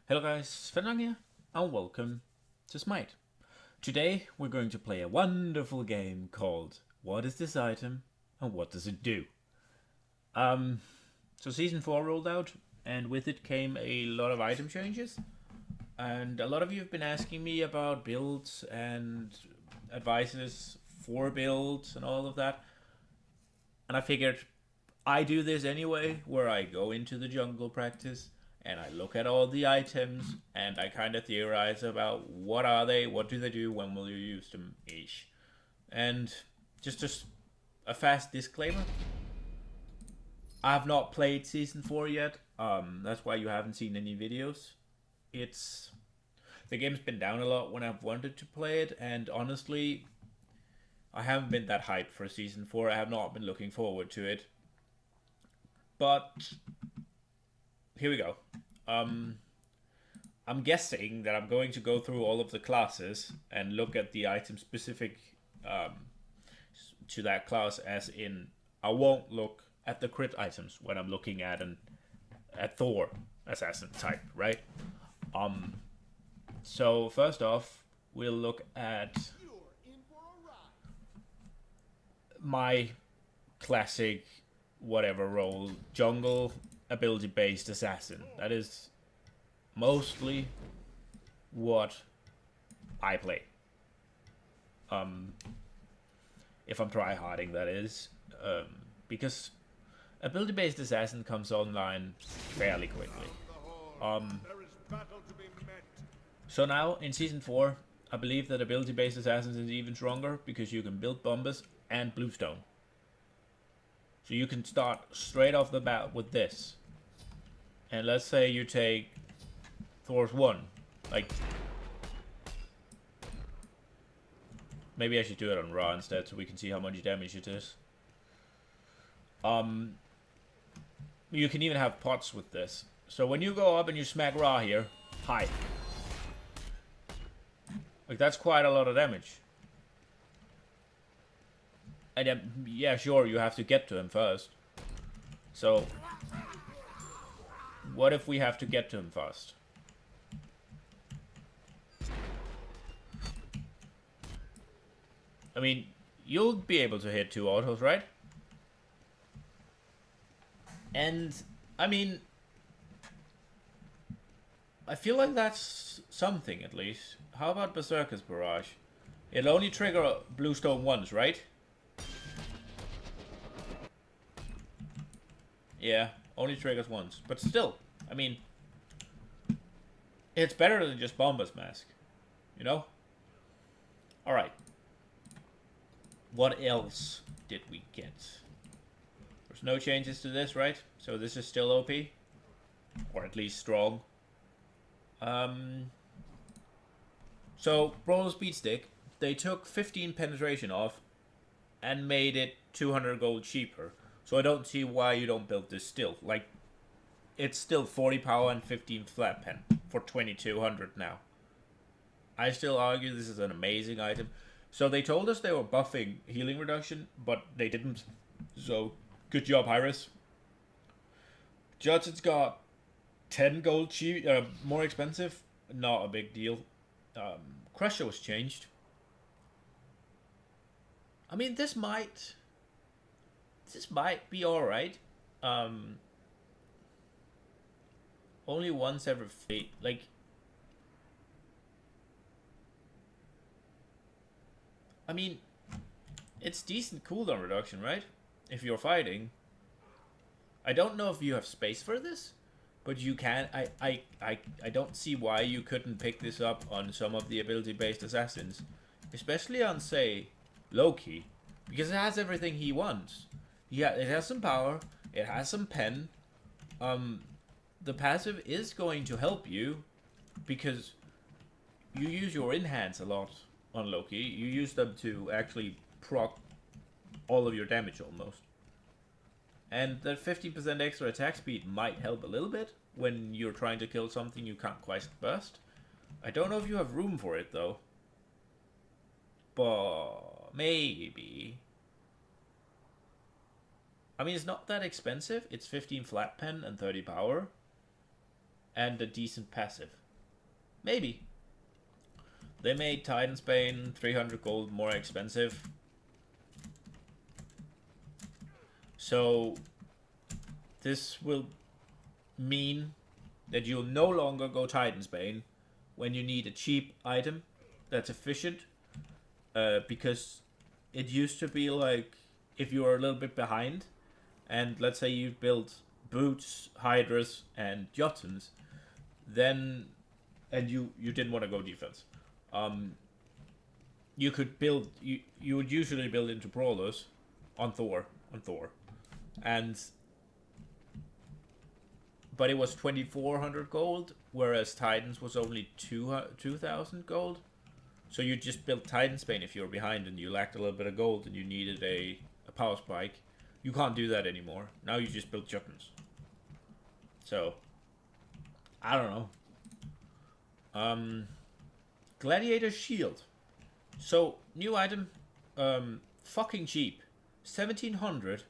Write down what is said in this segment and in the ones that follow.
Hello guys, Fensmarken here, and welcome to Smite. Today we're going to play a wonderful game called What is this item and what does it do? So Season 4 rolled out, and with it came a lot of item changes. And a lot of you have been asking me about builds and advices for builds and all of that. And I figured I do this anyway, where I go into the jungle practice and I look at all the items and I kind of theorize about what are they, what do they do, when will you use them, ish. And just a fast disclaimer: I have not played Season 4 yet. That's why you haven't seen any videos. The game's been down a lot when I've wanted to play it, and honestly, I haven't been that hyped for Season 4. I have not been looking forward to it. But here we go. I'm guessing that I'm going to go through all of the classes and look at the item specific to that class, as in I won't look at the crit items when I'm looking at Thor assassin type, right? So first off, we'll look at my classic whatever role, jungle ability based assassin. That is mostly what I play. If I'm tryharding, that is, because ability based assassin comes online fairly quickly. So now in Season 4, I believe that ability based assassins is even stronger because you can build bombers and bluestone. So you can start straight off the bat with this. And let's say you take Thor's 1. Like, maybe I should do it on Ra instead so we can see how much damage it is. You can even have pots with this. So when you go up and you smack Ra here, hi. Like, that's quite a lot of damage. And then, yeah, sure, you have to get to him first. So, what if we have to get to him first? I mean, you'll be able to hit 2 autos, right? And, I mean, I feel like that's something, at least. How about Berserker's Barrage? It'll only trigger bluestone once, right? Yeah, only triggers once. But still, I mean, it's better than just Bomber's Mask. You know? Alright. What else did we get? There's no changes to this, right? So this is still OP. Or at least strong. So, Brawler's Speed Stick, they took 15 penetration off and made it 200 gold cheaper. So I don't see why you don't build this still. Like, it's still 40 power and 15 flat pen for 2200 now. I still argue this is an amazing item. So they told us they were buffing healing reduction, but they didn't. So, good job, Hyris. Judson's got 10 gold more expensive. Not a big deal. Crusher was changed. I mean, this might be alright. Only once every fate. Like, I mean, it's decent cooldown reduction, right? If you're fighting. I don't know if you have space for this, but you can. I don't see why you couldn't pick this up on some of the ability-based assassins. Especially on, say, Loki. Because it has everything he wants. Yeah, it has some power. It has some pen. The passive is going to help you because you use your in-hands a lot on Loki. You use them to actually proc all of your damage almost. And that 15% extra attack speed might help a little bit when you're trying to kill something you can't quite burst. I don't know if you have room for it though. But maybe. I mean, it's not that expensive. It's 15 flat pen and 30 power. And a decent passive. Maybe. They made Titan's Bane 300 gold more expensive. So this will mean that you'll no longer go Titan's Bane when you need a cheap item that's efficient. Because it used to be like if you were a little bit behind, and let's say you built boots, hydras, and jotuns, then and you didn't want to go defense, you could build you would usually build into brawlers on Thor, and but it was 2,400 gold, whereas Titans was only 2,000 gold. So you just built Titan's Bane if you were behind and you lacked a little bit of gold and you needed a power spike. You can't do that anymore. Now you just build Jotuns. So, I don't know. Gladiator Shield. So, new item, fucking cheap. 1,700.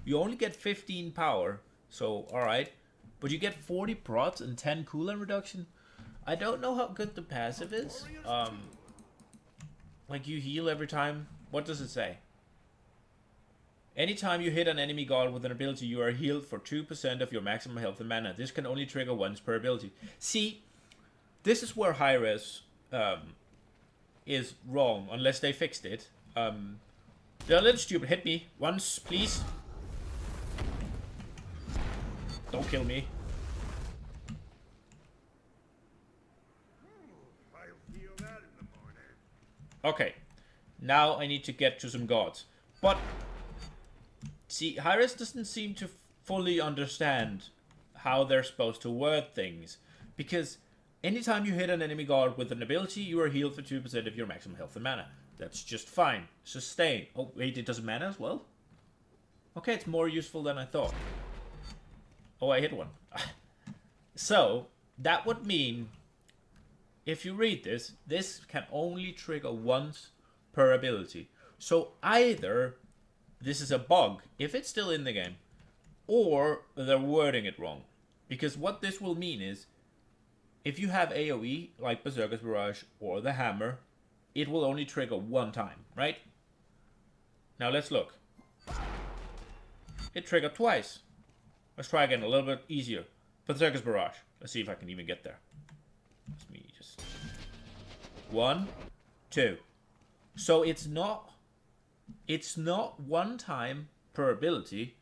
You only get 15 power, so alright. But you get 40 prots and 10 cooldown reduction. I don't know how good the passive is. Like you heal every time. What does it say? Anytime you hit an enemy god with an ability, you are healed for 2% of your maximum health and mana. This can only trigger once per ability. See, this is where high-res is wrong, unless they fixed it. They're a little stupid. Hit me once, please. Don't kill me. Okay, now I need to get to some gods. But, see, Hyres doesn't seem to fully understand how they're supposed to word things. Because anytime you hit an enemy god with an ability, you are healed for 2% of your maximum health and mana. That's just fine. Sustain. Oh, wait, it does mana as well? Okay, it's more useful than I thought. Oh, I hit one. So, that would mean, if you read this, this can only trigger once per ability. So either this is a bug, if it's still in the game, or they're wording it wrong. Because what this will mean is, if you have AoE, like Berserker's Barrage or the Hammer, it will only trigger one time, right? Now let's look. It triggered twice. Let's try again, a little bit easier. Berserker's Barrage. Let's see if I can even get there. Let me just... 1, 2. So it's not one time per ability.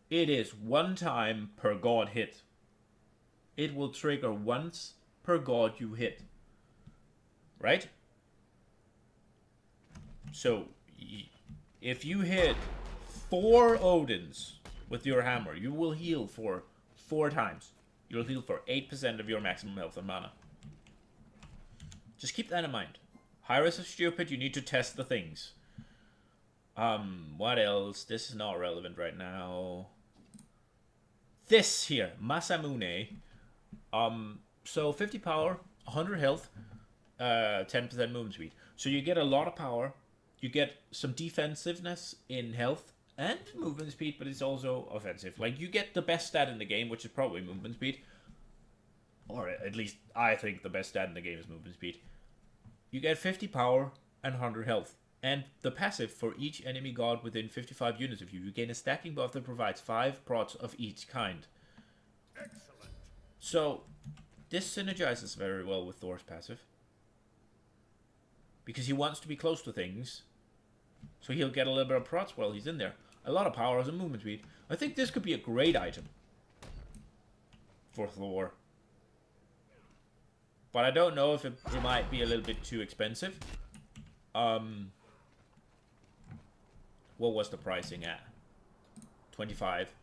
It is one time per god hit. It will trigger once per god you hit. Right? So, if you hit 4 Odins with your hammer, you will heal for 4 times. You'll heal for 8% of your maximum health and mana. Just keep that in mind. Hyres is stupid, you need to test the things. What else? This is not relevant right now. This here, Masamune. So 50 power, 100 health, 10% movement speed. So you get a lot of power, you get some defensiveness in health and movement speed, but it's also offensive. Like, you get the best stat in the game, which is probably movement speed. Or at least I think the best stat in the game is movement speed. You get 50 power and 100 health. And the passive for each enemy god within 55 units of you, you gain a stacking buff that provides 5 prots of each kind. Excellent. So, this synergizes very well with Thor's passive. Because he wants to be close to things. So he'll get a little bit of prots while he's in there. A lot of power as a movement speed. I think this could be a great item for Thor. But I don't know if it might be a little bit too expensive. What was the pricing at? 25.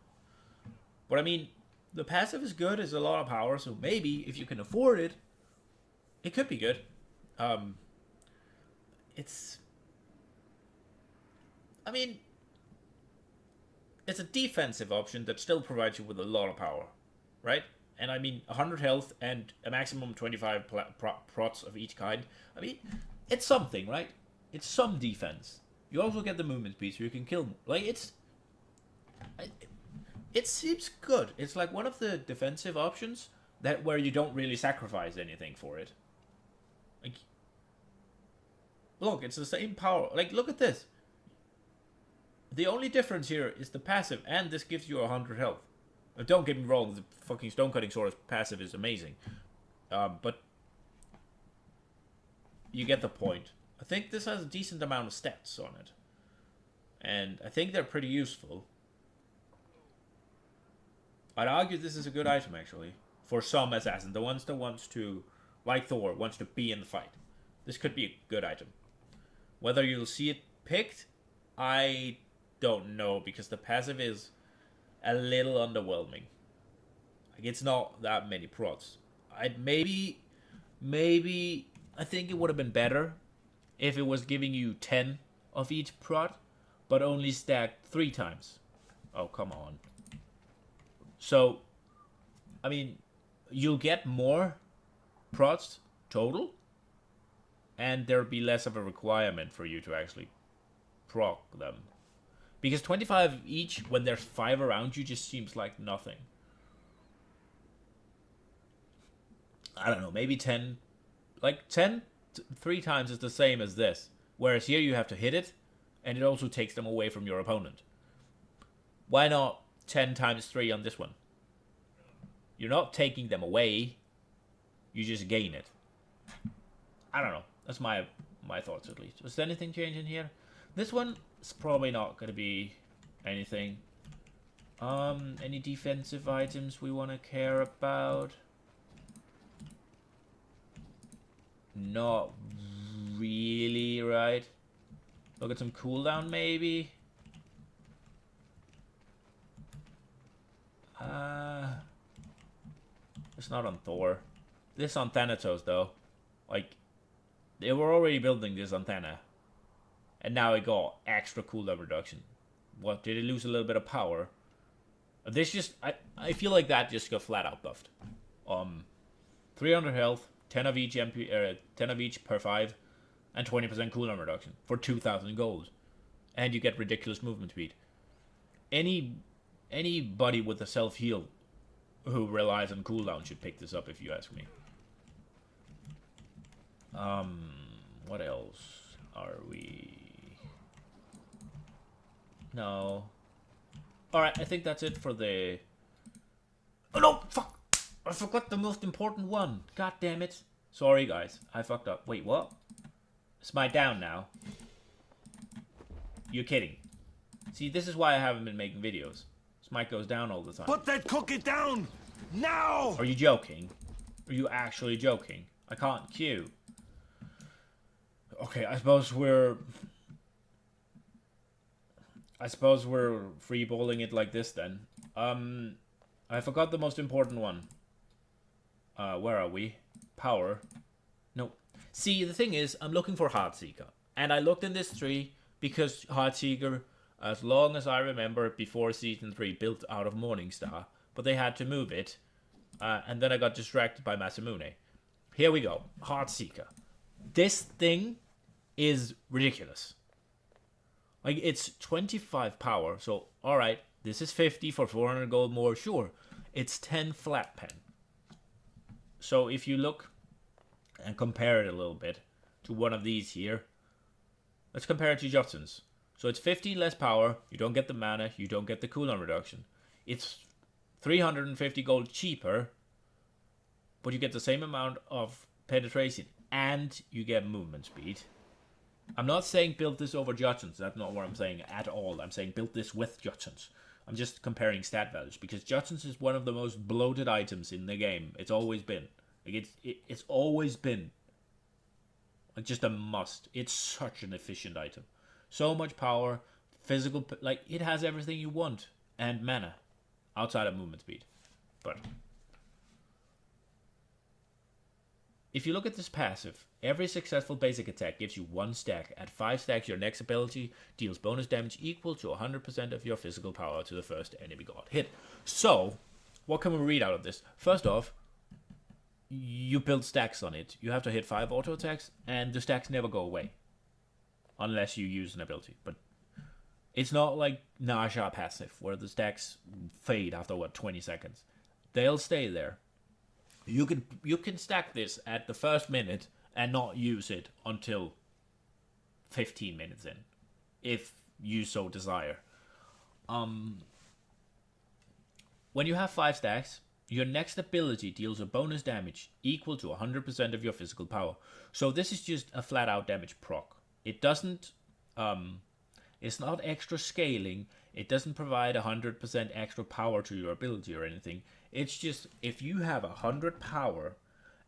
But I mean, the passive is good, it's a lot of power, so maybe if you can afford it, it could be good. It's a defensive option that still provides you with a lot of power, right? And I mean, 100 health and a maximum 25 prots of each kind. I mean, it's something, right? It's some defense. You also get the movement speed, so you can kill more. Like, it seems good. It's like one of the defensive options, that where you don't really sacrifice anything for it. Like, look, it's the same power. Like, look at this. The only difference here is the passive, and this gives you 100 health. Don't get me wrong, the fucking Stonecutting Sword's passive is amazing. But you get the point. I think this has a decent amount of stats on it. And I think they're pretty useful. I'd argue this is a good item, actually. For some assassins. The ones that wants to, like Thor, wants to be in the fight. This could be a good item. Whether you'll see it picked, I don't know. Because the passive is a little underwhelming. Like, it's not that many prots. I'd maybe, I think it would have been better if it was giving you 10 of each prot, but only stacked 3 times. Oh, come on. So, I mean, you'll get more prots total, and there'll be less of a requirement for you to actually proc them. Because 25 each, when there's 5 around you, just seems like nothing. I don't know, maybe 10. Like, 10 3 times is the same as this. Whereas here you have to hit it, and it also takes them away from your opponent. Why not 10 times 3 on this one? You're not taking them away. You just gain it. I don't know. That's my thoughts, at least. Was there anything changing here? This one is probably not going to be anything. Any defensive items we want to care about? Not really, right? Look at some cooldown, maybe? It's not on Thor. This on Thanatos, though. Like, they were already building this on Thana. And now it got extra cooldown reduction. What, did it lose a little bit of power? This just, I feel like that just got flat out buffed. 300 health, 10 of each MP, 10 of each per 5, and 20% cooldown reduction for 2,000 gold. And you get ridiculous movement speed. Anybody with a self-heal who relies on cooldown should pick this up, if you ask me. What else are we? No. Alright, I think that's it for the... Oh no, fuck! I forgot the most important one. God damn it. Sorry guys, I fucked up. Wait, what? Smite down now. You're kidding. See, this is why I haven't been making videos. Smite goes down all the time. Put that cookie down! Now! Are you joking? Are you actually joking? I can't queue. Okay, I suppose we're freeballing it like this then. I forgot the most important one. Where are we? Power. No. See, the thing is, I'm looking for Heartseeker. And I looked in this tree because Heartseeker, as long as I remember, before Season 3, built out of Morningstar. But they had to move it. And then I got distracted by Masamune. Here we go. Heartseeker. This thing is ridiculous. Like, it's 25 power. So, alright, this is 50 for 400 gold more. Sure, it's 10 flat pen. So, if you look and compare it a little bit to one of these here. Let's compare it to Judson's. So, it's 15 less power. You don't get the mana. You don't get the cooldown reduction. It's 350 gold cheaper. But you get the same amount of penetration. And you get movement speed. I'm not saying build this over Judson's. That's not what I'm saying at all. I'm saying build this with Judson's. I'm just comparing stat values. Because Judson's is one of the most bloated items in the game. It's always been. Like, it's always been. Like, just a must. It's such an efficient item. So much power. Physical. Like, it has everything you want. And mana. Outside of movement speed. But if you look at this passive, every successful basic attack gives you 1 stack. At 5 stacks, your next ability deals bonus damage equal to 100% of your physical power to the first enemy god hit. So, what can we read out of this? First off, you build stacks on it. You have to hit 5 auto attacks, and the stacks never go away. Unless you use an ability. But it's not like Naja passive, where the stacks fade after, 20 seconds. They'll stay there. You can stack this at the first minute and not use it until 15 minutes in, if you so desire. When you have 5 stacks, your next ability deals a bonus damage equal to 100% of your physical power. So this is just a flat out damage proc. It doesn't, it's not extra scaling. It doesn't provide 100% extra power to your ability or anything. It's just if you have 100 power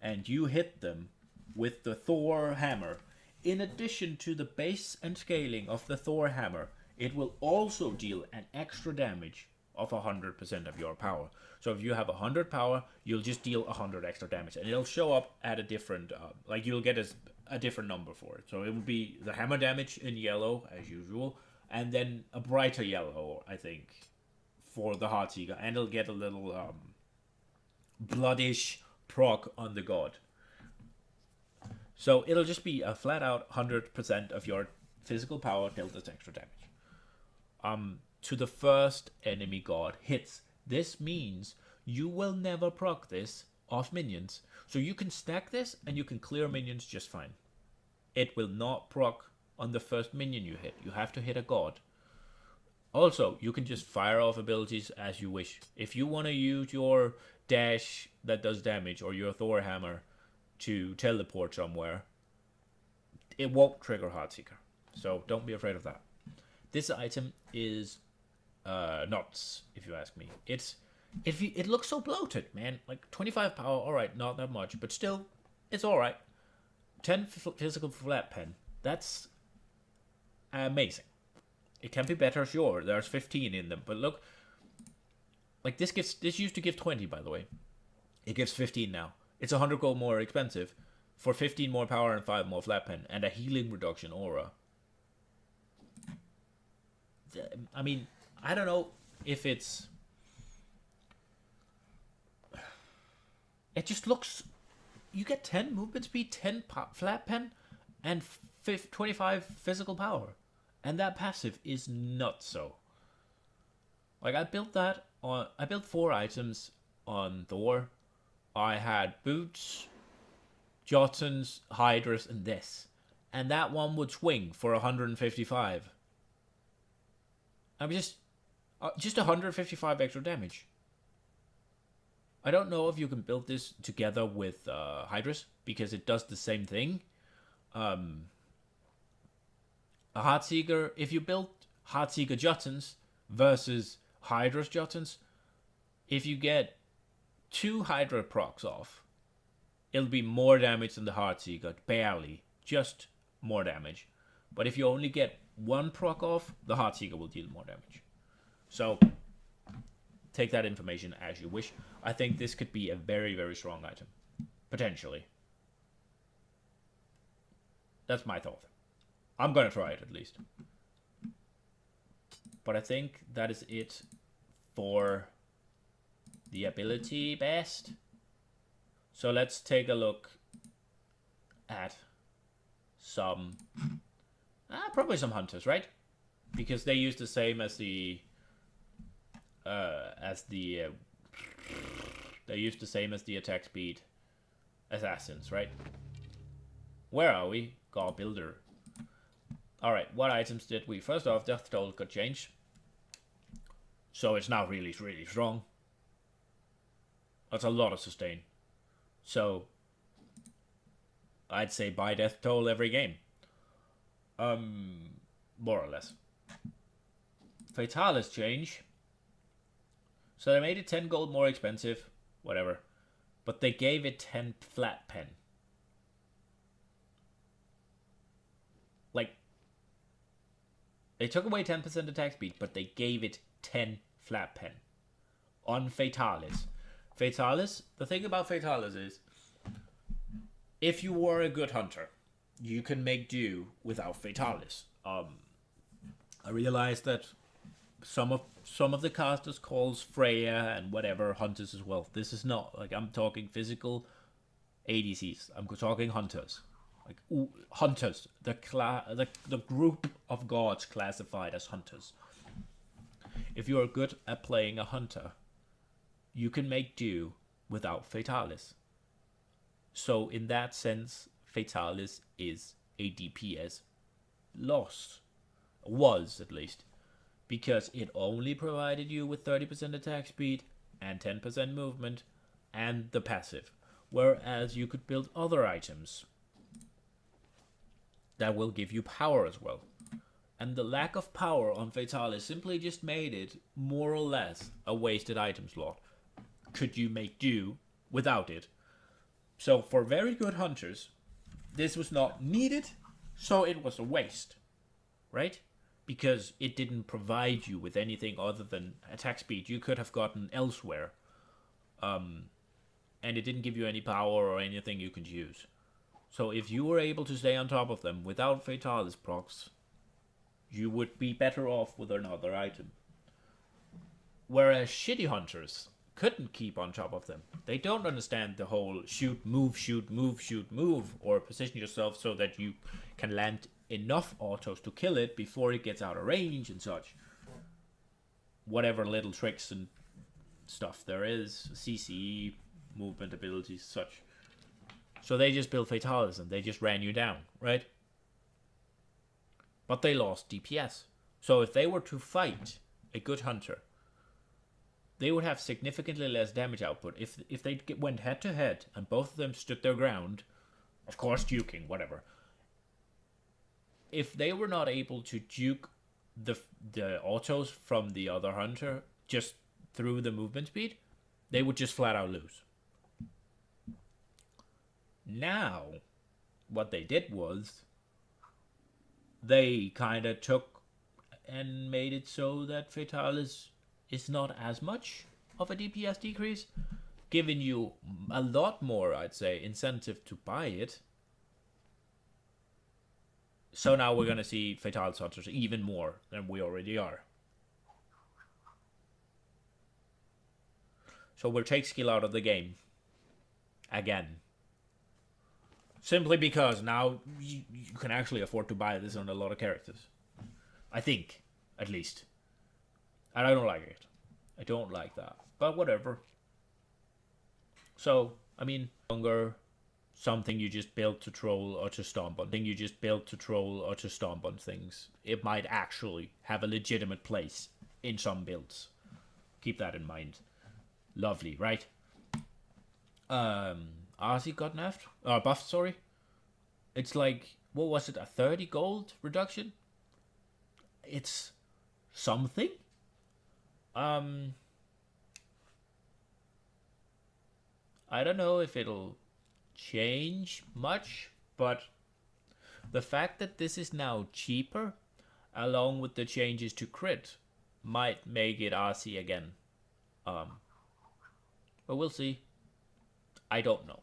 and you hit them with the Thor hammer, in addition to the base and scaling of the Thor hammer, it will also deal an extra damage of 100% of your power. So if you have 100 power, you'll just deal 100 extra damage, and it'll show up at a different, like you'll get a different number for it. So it will be the hammer damage in yellow as usual, and then a brighter yellow, I think, for the Heartseeker, and it'll get a little bloodish proc on the god. So it'll just be a flat out 100% of your physical power dealt as extra damage. To the first enemy god hits. This means you will never proc this off minions. So you can stack this and you can clear minions just fine. It will not proc on the first minion you hit. You have to hit a god. Also, you can just fire off abilities as you wish. If you want to use your dash that does damage or your Thor hammer to teleport somewhere, it won't trigger Heartseeker. So don't be afraid of that. This item is nuts, if you ask me. It looks so bloated, man. Like 25 power, alright, not that much, but still, it's alright. 10 physical flat pen, that's amazing. It can be better, sure. There's 15 in them, but look, like this used to give 20, by the way. It gives 15 now. It's 100 gold more expensive for 15 more power and 5 more flat pen and a healing reduction aura. I mean, I don't know if it's... It just looks... You get 10 movement speed, 10 flat pen, and 25 physical power. And that passive is not so. Like, I built 4 items on Thor. I had boots, Jotuns, Hydras, and this. And that one would swing for 155. I'm just 155 extra damage. I don't know if you can build this together with Hydras, because it does the same thing. A Heartseeker, if you build Heartseeker Jotuns versus Hydras Jotuns, if you get 2 Hydra procs off, it'll be more damage than the Heartseeker, barely, just more damage. But if you only get 1 proc off, the Heartseeker will deal more damage. So, take that information as you wish. I think this could be a very, very strong item. Potentially. That's my thought. I'm gonna try it at least. But I think that is it for the ability best. So let's take a look at some... probably some hunters, right? Because they use the same as the... they use the same as the attack speed assassins, right? Where are we? God Builder. Alright, what items did we... First off, Death Toll got changed. So it's now really, really strong. That's a lot of sustain. So, I'd say buy Death Toll every game. More or less. Fatalis change. So they made it 10 gold more expensive. Whatever. But they gave it 10 flat pen. Like, they took away 10% attack speed, but they gave it 10 flat pen. On Fatalis. Fatalis, the thing about Fatalis is, if you were a good hunter, you can make do without Fatalis. I realized that some of the casters calls Freya and whatever hunters as well. This is not, like, I'm talking physical ADCs. I'm talking hunters. Like, hunters. The group of gods classified as hunters. If you are good at playing a hunter, you can make do without Fatalis. So in that sense, Fatalis is a DPS loss. Was, at least. Because it only provided you with 30% attack speed and 10% movement and the passive. Whereas you could build other items that will give you power as well. And the lack of power on Fatalis simply just made it more or less a wasted item slot. Could you make do without it? So for very good hunters, this was not needed, so it was a waste, right? Because it didn't provide you with anything other than attack speed you could have gotten elsewhere. And it didn't give you any power or anything you could use. So if you were able to stay on top of them without Fatalis procs, you would be better off with another item. Whereas shitty hunters couldn't keep on top of them. They don't understand the whole shoot, move, shoot, move, shoot, move, or position yourself so that you can land enough autos to kill it before it gets out of range and such. Whatever little tricks and stuff there is, CC, movement abilities, such. So they just built Fatalis and they just ran you down, right? But they lost DPS. So if they were to fight a good hunter, they would have significantly less damage output. If they went head to head and both of them stood their ground, of course duking, whatever. If they were not able to duke the autos from the other hunter just through the movement speed, they would just flat out lose. Now, what they did was they kind of took and made it so that Fatalis is not as much of a DPS decrease, giving you a lot more, I'd say, incentive to buy it. So now we're going to see Fatalis hunters even more than we already are. So we'll take skill out of the game. Again. Simply because now you can actually afford to buy this on a lot of characters. I think, at least. And I don't like it. I don't like that. But whatever. So, I mean, longer something you just built to troll or to stomp on. Thing you just built to troll or to stomp on things. It might actually have a legitimate place in some builds. Keep that in mind. Lovely, right? RC got nerfed? Buffed, sorry. It's like, what was it, a 30 gold reduction? It's something. I don't know if it'll change much, but the fact that this is now cheaper, along with the changes to crit, might make it RC again. But we'll see. I don't know.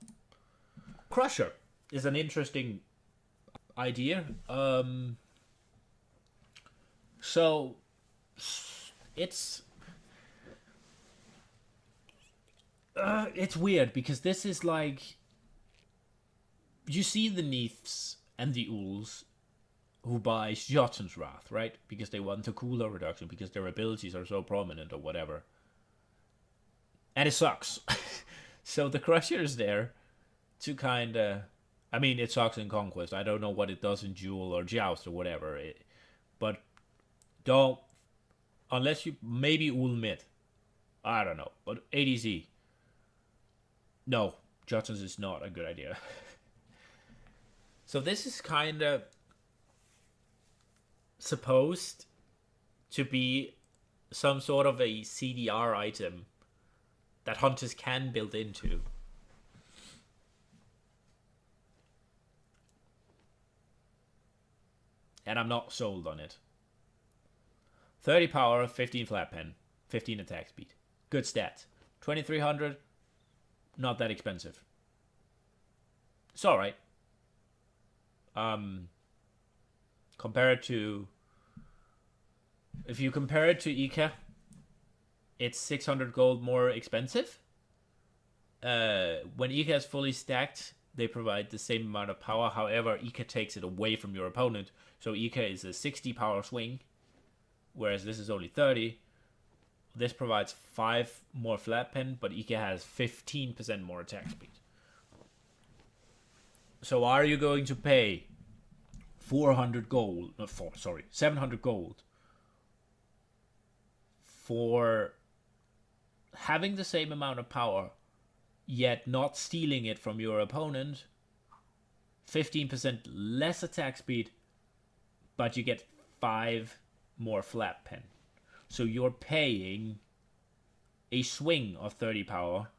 Crusher is an interesting idea. So it's weird because this is like, you see the Neiths and the Ools who buy Jotun's Wrath, right? Because they want a cooldown reduction, because their abilities are so prominent or whatever. And it sucks. So the Crusher is there to kind of... I mean, it sucks in Conquest. I don't know what it does in Duel or Joust or whatever. But don't... Unless you... Maybe Ool mid. I don't know. But ADZ. No. Jotun's is not a good idea. So this is kind of supposed to be some sort of a CDR item that hunters can build into. And I'm not sold on it. 30 power, 15 flat pen, 15 attack speed. Good stats. 2300, not that expensive. It's alright. Compare it to... If you compare it to Ika, it's 600 gold more expensive. When Ika is fully stacked, they provide the same amount of power. However, Ika takes it away from your opponent. So Ika is a 60 power swing, whereas this is only 30. This provides 5 more flat pen, but Ika has 15% more attack speed. So are you going to pay 400 gold? No, 700 gold for having the same amount of power, yet not stealing it from your opponent? 15% less attack speed, but you get 5 more flat pen. So you're paying a swing of 30 power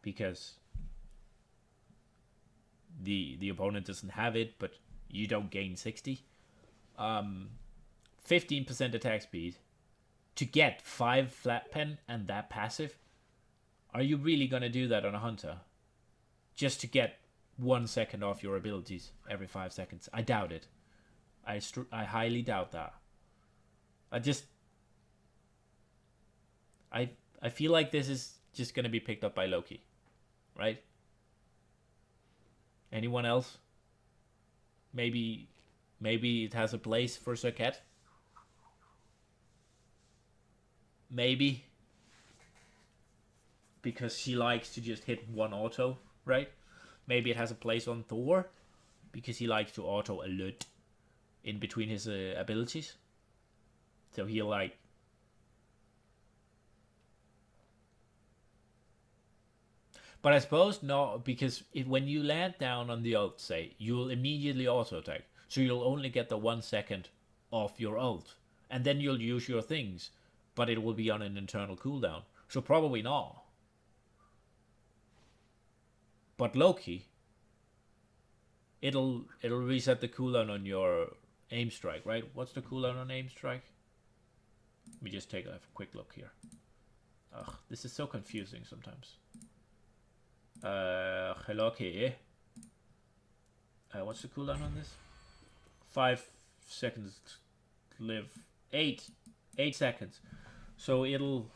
because the opponent doesn't have it, but you don't gain 60. 15% attack speed to get 5 flat pen and that passive. Are you really gonna do that on a hunter? Just to get 1 second off your abilities every 5 seconds? I doubt it. I highly doubt that. I feel like this is just gonna be picked up by Loki, right? Anyone else? Maybe it has a place for Serket. Maybe because she likes to just hit one auto, right? Maybe it has a place on Thor because he likes to auto alert in between his abilities. So he'll like... But I suppose not, because when you land down on the ult, say, you'll immediately auto attack. So you'll only get the 1 second off your ult. And then you'll use your things, but it will be on an internal cooldown. So probably not. But Loki, it'll reset the cooldown on your aim strike, right? What's the cooldown on aim strike? Let me just take a quick look here. Ugh, this is so confusing sometimes. Loki. What's the cooldown on this? 5 seconds to live. 8 seconds. So it'll...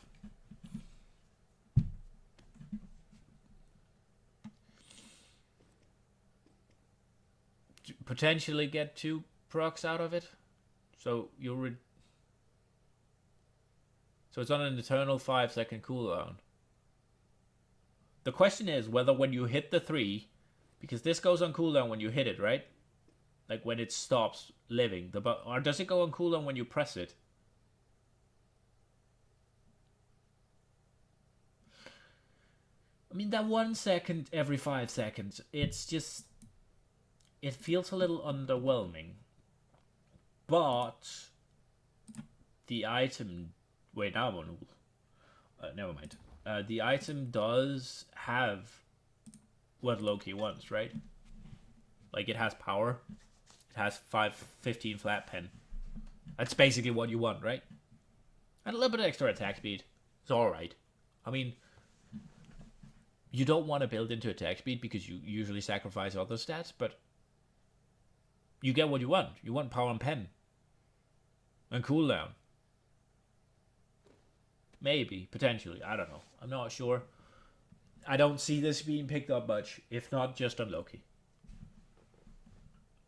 potentially get 2 procs out of it. So you'll so it's on an eternal 5 second cooldown. The question is whether when you hit the 3, because this goes on cooldown when you hit it, right? Like when it stops living. Or does it go on cooldown when you press it? I mean, that 1 second every 5 seconds, it's just... it feels a little underwhelming. But the item... wait, now I'm on... never mind. The item does have what Loki wants, right? Like, it has power. It has 15 flat pen. That's basically what you want, right? And a little bit of extra attack speed. It's alright. I mean, you don't want to build into attack speed because you usually sacrifice other stats, but you get what you want. You want power and pen. And cooldown. Maybe, potentially, I don't know. I'm not sure. I don't see this being picked up much, if not just on Loki.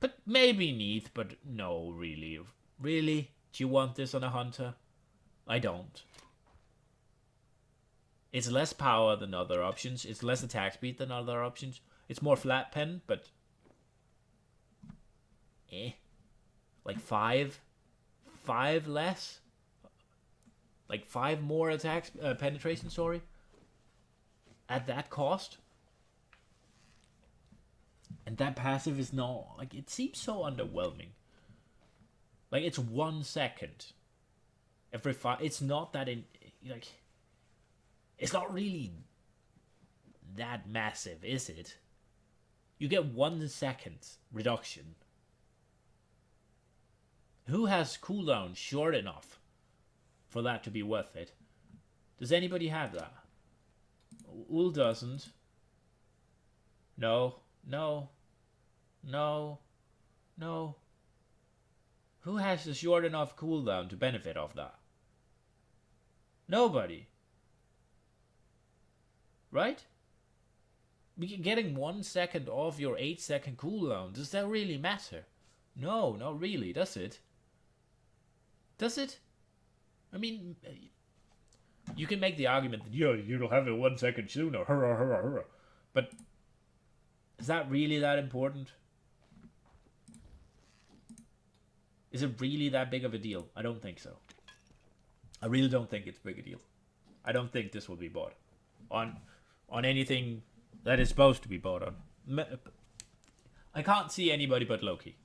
But maybe Neath, but no, really. Really? Do you want this on a hunter? I don't. It's less power than other options. It's less attack speed than other options. It's more flat pen, but... like 5 less? Like 5 more attacks, penetration, sorry. At that cost. And that passive is not... like, it seems so underwhelming. Like, it's 1 second. Every 5... it's not that like... it's not really that massive, is it? You get 1 second reduction. Who has cooldown short enough for that to be worth it? Does anybody have that? Ul doesn't. No. Who has a short enough cooldown to benefit off that? Nobody. Right? Getting 1 second off your 8 second cooldown, does that really matter? No, not really, does it? Does it? I mean, you can make the argument that, yeah, you'll have it 1 second sooner. Hurrah, hurrah, hurrah. But is that really that important? Is it really that big of a deal? I don't think so. I really don't think it's a big a deal. I don't think this will be bought on anything that is supposed to be bought on. I can't see anybody but Loki.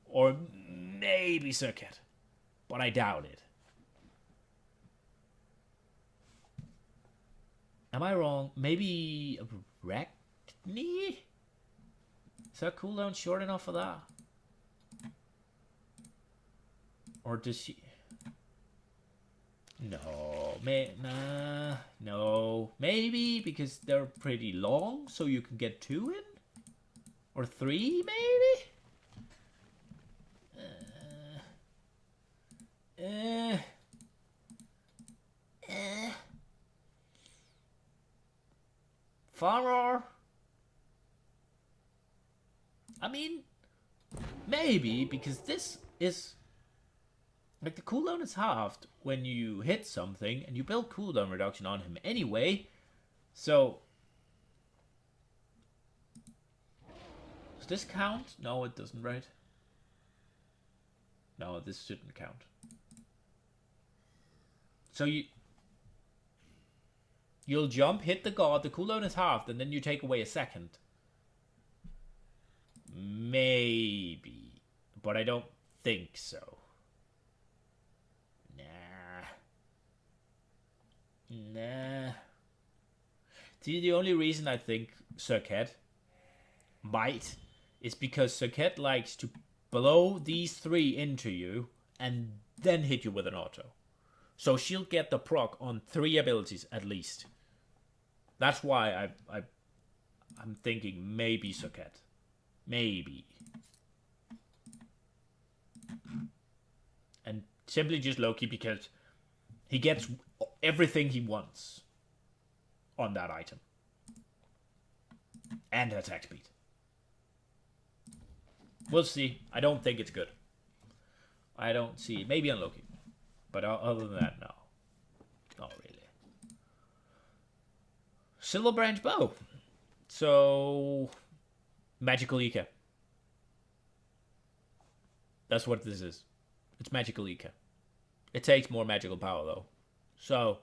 Or maybe Circuit. But I doubt it. Am I wrong? Maybe Arachne? Is that cooldown short enough for that? Or does she... No, nah, no. Maybe because they're pretty long, so you can get 2 in? Or 3, maybe? Farmer? I mean, maybe, because this is... Like, the cooldown is halved when you hit something, and you build cooldown reduction on him anyway. So... Does this count? No, it doesn't, right? No, this shouldn't count. So you'll jump, hit the god, the cooldown is halved, and then you take away a second. Maybe. But I don't think so. Nah. See, the only reason I think Circuit might is because Circuit likes to blow these 3 into you and then hit you with an auto. So she'll get the proc on 3 abilities at least. That's why I'm thinking maybe Circuit. Maybe. And simply just Loki because he gets everything he wants on that item. And attack speed. We'll see. I don't think it's good. I don't see. Maybe on Loki. But other than that, no. Not really. Silver Branch Bow. So... Magical Ika. That's what this is. It's Magical Ika. It takes more magical power, though. So,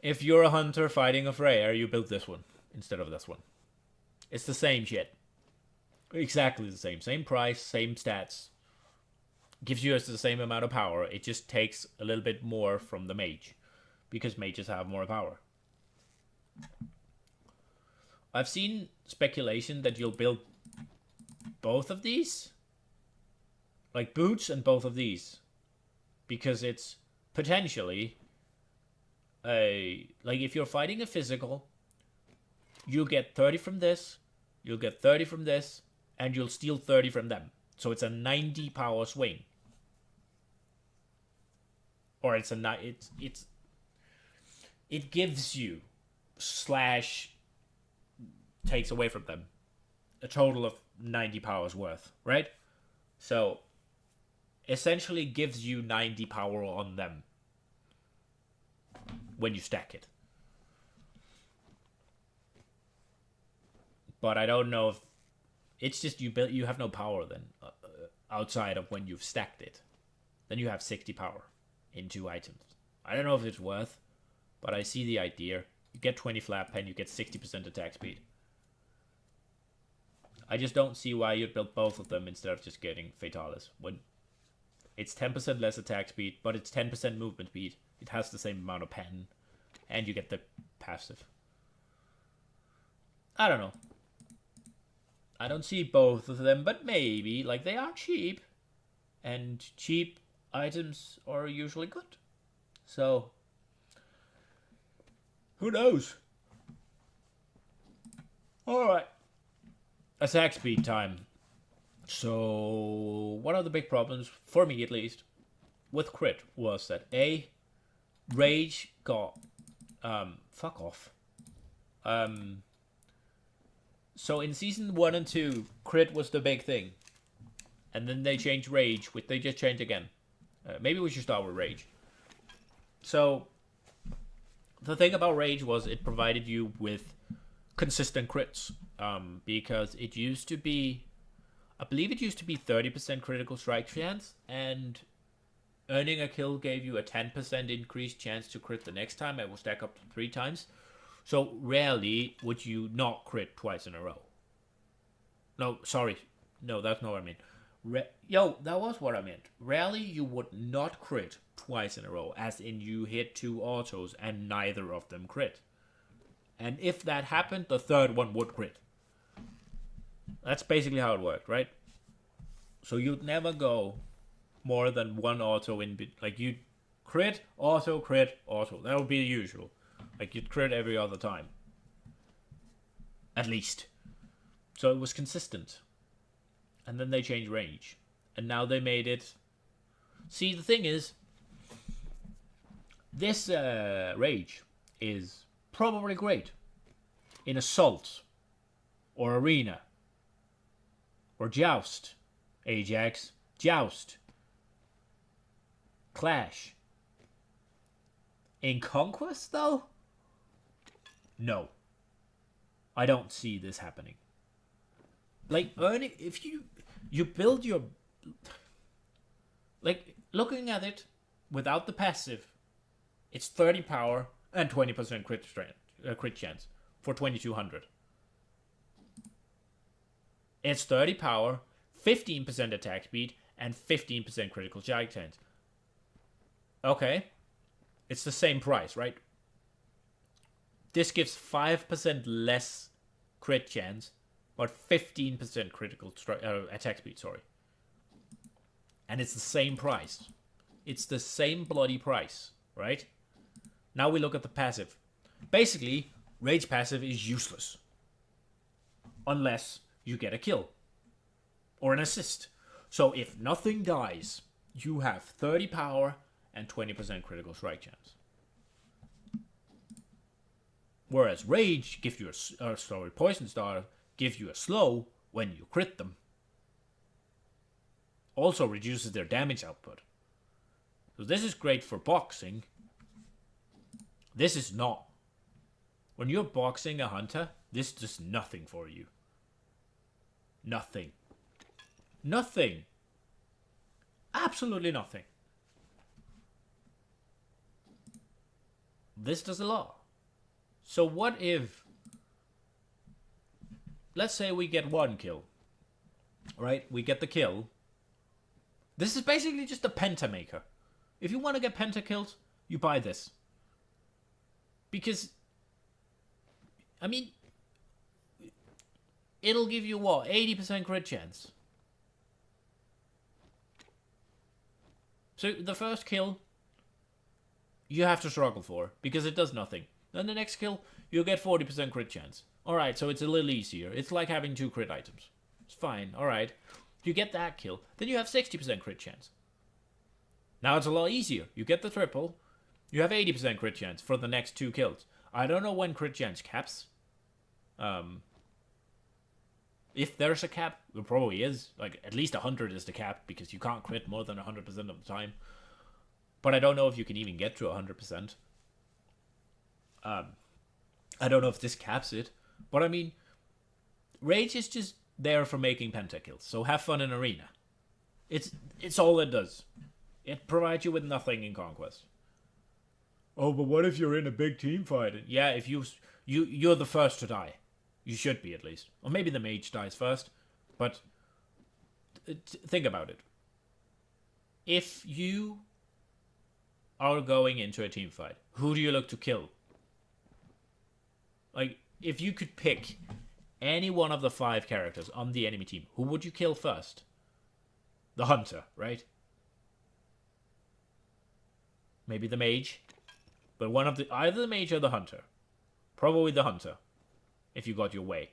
if you're a hunter fighting a Freyr, you build this one instead of this one. It's the same shit. Exactly the same. Same price, same stats. Gives you the same amount of power. It just takes a little bit more from the mage. Because mages have more power. I've seen speculation that you'll build both of these. Like boots and both of these. Because it's potentially like if you're fighting a physical, you'll get 30 from this, you'll get 30 from this, and you'll steal 30 from them. So it's a 90 power swing. Or it's a it gives you slash takes away from them a total of 90 powers worth, right? So essentially gives you 90 power on them when you stack it. But I don't know if it's just you have no power then outside of when you've stacked it. Then you have 60 power in 2 items. I don't know if it's worth, but I see the idea. You get 20 flat pen, you get 60% attack speed. I just don't see why you'd build both of them instead of just getting Fatalis. When it's 10% less attack speed, but it's 10% movement speed. It has the same amount of pen, and you get the passive. I don't know. I don't see both of them, but maybe. Like, they are cheap, and cheap items are usually good. So, who knows? Alright. Attack speed time. So, one of the big problems, for me at least, with crit was that Rage got... fuck off. So in season 1 and 2, crit was the big thing. And then they changed Rage, which they just changed again. Maybe we should start with Rage. So, the thing about Rage was it provided you with consistent crits. Because it used to be... I believe it used to be 30% critical strike chance, and earning a kill gave you a 10% increased chance to crit the next time. It will stack up to 3 times. So rarely would you not crit twice in a row. No, sorry. No, that's not what I mean. That was what I meant. Rarely you would not crit twice in a row, as in you hit 2 autos and neither of them crit. And if that happened, the third one would crit. That's basically how it worked, right? So you'd never go more than 1 auto in... Like, you'd crit, auto. That would be the usual. Like, you'd crit every other time. At least. So it was consistent. And then they changed range. And now they made it... See, the thing is... This rage is probably great in Assault. Or Arena. Or Joust. Ajax. Joust. Clash. In Conquest, though? No. I don't see this happening. Like, earning... If you build your... Like, looking at it, without the passive, it's 30 power and 20% crit chance for 2200. It's 30 power, 15% attack speed, and 15% critical strike chance. Okay. It's the same price, right? This gives 5% less crit chance, but 15% critical attack speed, sorry. And it's the same price. It's the same bloody price, right? Now we look at the passive. Basically, Rage passive is useless. Unless you get a kill. Or an assist. So if nothing dies, you have 30 power and 20% critical strike chance. Whereas Rage gives you Poison Star gives you a slow when you crit them. Also reduces their damage output. So this is great for boxing. This is not. When you're boxing a hunter, this does nothing for you. Nothing. Nothing. Absolutely nothing. This does a lot. So what if... Let's say we get 1 kill. Right? We get the kill. This is basically just a penta maker. If you want to get penta kills, you buy this. Because... I mean... It'll give you what? 80% crit chance. So the first kill... You have to struggle for. Because it does nothing. Then the next kill, you'll get 40% crit chance. Alright, so it's a little easier. It's like having 2 crit items. It's fine, alright. You get that kill, then you have 60% crit chance. Now it's a lot easier. You get the triple, you have 80% crit chance for the next 2 kills. I don't know when crit chance caps. If there's a cap, there probably is. Like, at least 100 is the cap, because you can't crit more than 100% of the time. But I don't know if you can even get to 100%. I don't know if this caps it. But I mean, Rage is just there for making pentakills. So have fun in Arena. It's all it does. It provides you with nothing in Conquest. Oh, but what if you're in a big team fight? Yeah, if you're the first to die. You should be, at least. Or maybe the Mage dies first. But think about it. If you are going into a team fight, who do you look to kill? Like, if you could pick any one of the 5 characters on the enemy team, who would you kill first? The Hunter, right? Maybe the Mage. But either the Mage or the Hunter. Probably the Hunter. If you got your way.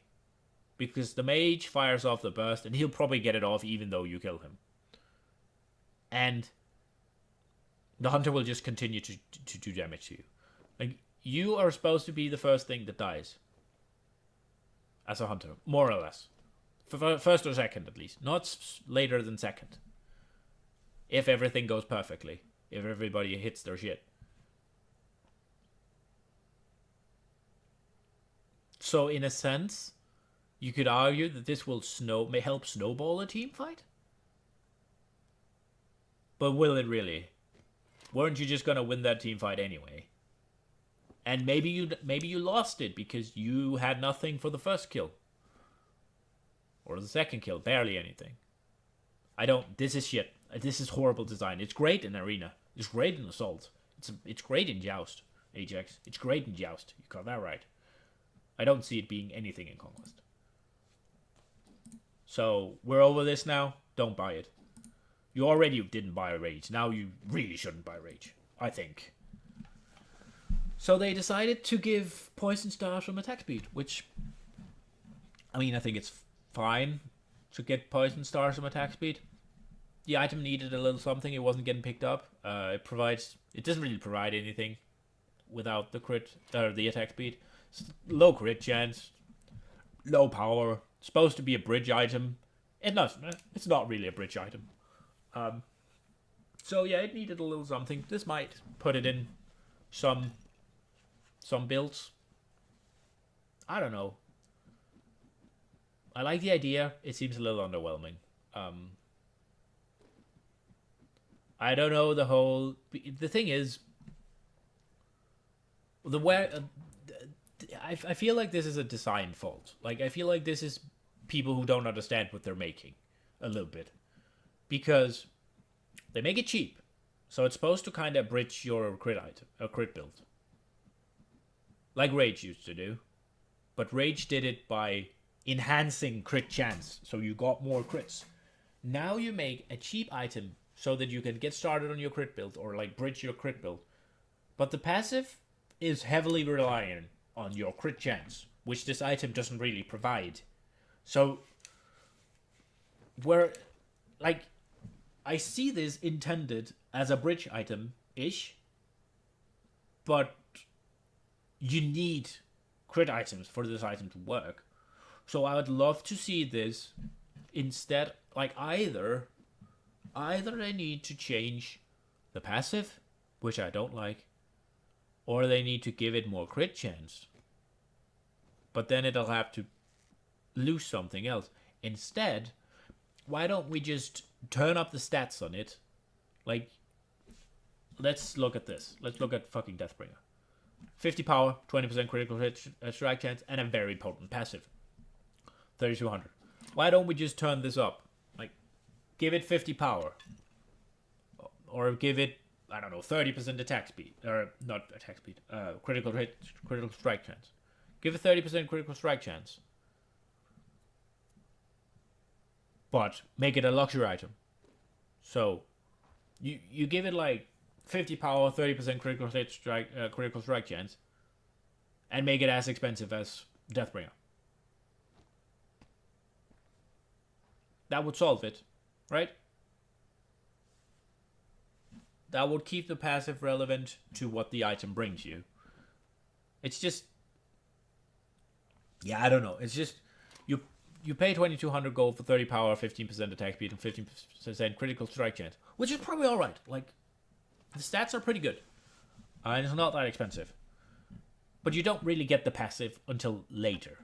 Because the Mage fires off the burst, and he'll probably get it off even though you kill him. And the Hunter will just continue to do damage to you. Like, you are supposed to be the first thing that dies. As a Hunter, more or less. First or second, at least. Not later than second. If everything goes perfectly. If everybody hits their shit. So, in a sense, You could argue that this may help snowball a team fight. But will it really? Weren't you just gonna win that team fight anyway? And maybe you lost it because you had nothing for the first kill. Or the second kill, barely anything. This is shit. This is horrible design. It's great in Arena. It's great in Assault. It's great in Joust, Ajax. It's great in Joust. You got that right. I don't see it being anything in Conquest. So, we're over this now. Don't buy it. You already didn't buy Rage. Now you really shouldn't buy Rage. I think. So they decided to give Poison Stars from attack speed, which... I mean, I think it's fine to get Poison Stars from attack speed. The item needed a little something. It wasn't getting picked up. It doesn't really provide anything without the crit or the attack speed. It's low crit chance, low power. It's supposed to be a bridge item. It's not really a bridge item. So yeah, it needed a little something. This might put it in some builds. I don't know. I like the idea. It seems a little underwhelming. I don't know the whole... The thing is... I feel like this is a design fault. Like, I feel like this is people who don't understand what they're making. A little bit. Because they make it cheap. So it's supposed to kind of bridge your crit build. Like Rage used to do. But Rage did it by enhancing crit chance. So you got more crits. Now you make a cheap item so that you can get started on your crit build or like bridge your crit build. But the passive is heavily reliant on your crit chance, which this item doesn't really provide. So, I see this intended as a bridge item-ish, but you need crit items for this item to work. So I would love to see this instead, like either they need to change the passive, which I don't like, or they need to give it more crit chance. But then it'll have to lose something else. Instead, why don't we just turn up the stats on it? Like, let's look at this. Let's look at fucking Deathbringer. 50 power, 20% critical hit strike chance, and a very potent passive. 3200. Why don't we just turn this up? Like, give it 50 power. Or give it, I don't know, 30% attack speed. Or, not attack speed. Critical strike chance. Give it 30% critical strike chance. But make it a luxury item. So, you give it like 50 power, 30% critical strike chance, and make it as expensive as Deathbringer. That would solve it, right? That would keep the passive relevant to what the item brings you. It's just... Yeah, I don't know. It's just... You pay 2200 gold for 30 power, 15% attack speed, and 15% critical strike chance. Which is probably alright. Like, the stats are pretty good. And it's not that expensive. But you don't really get the passive until later.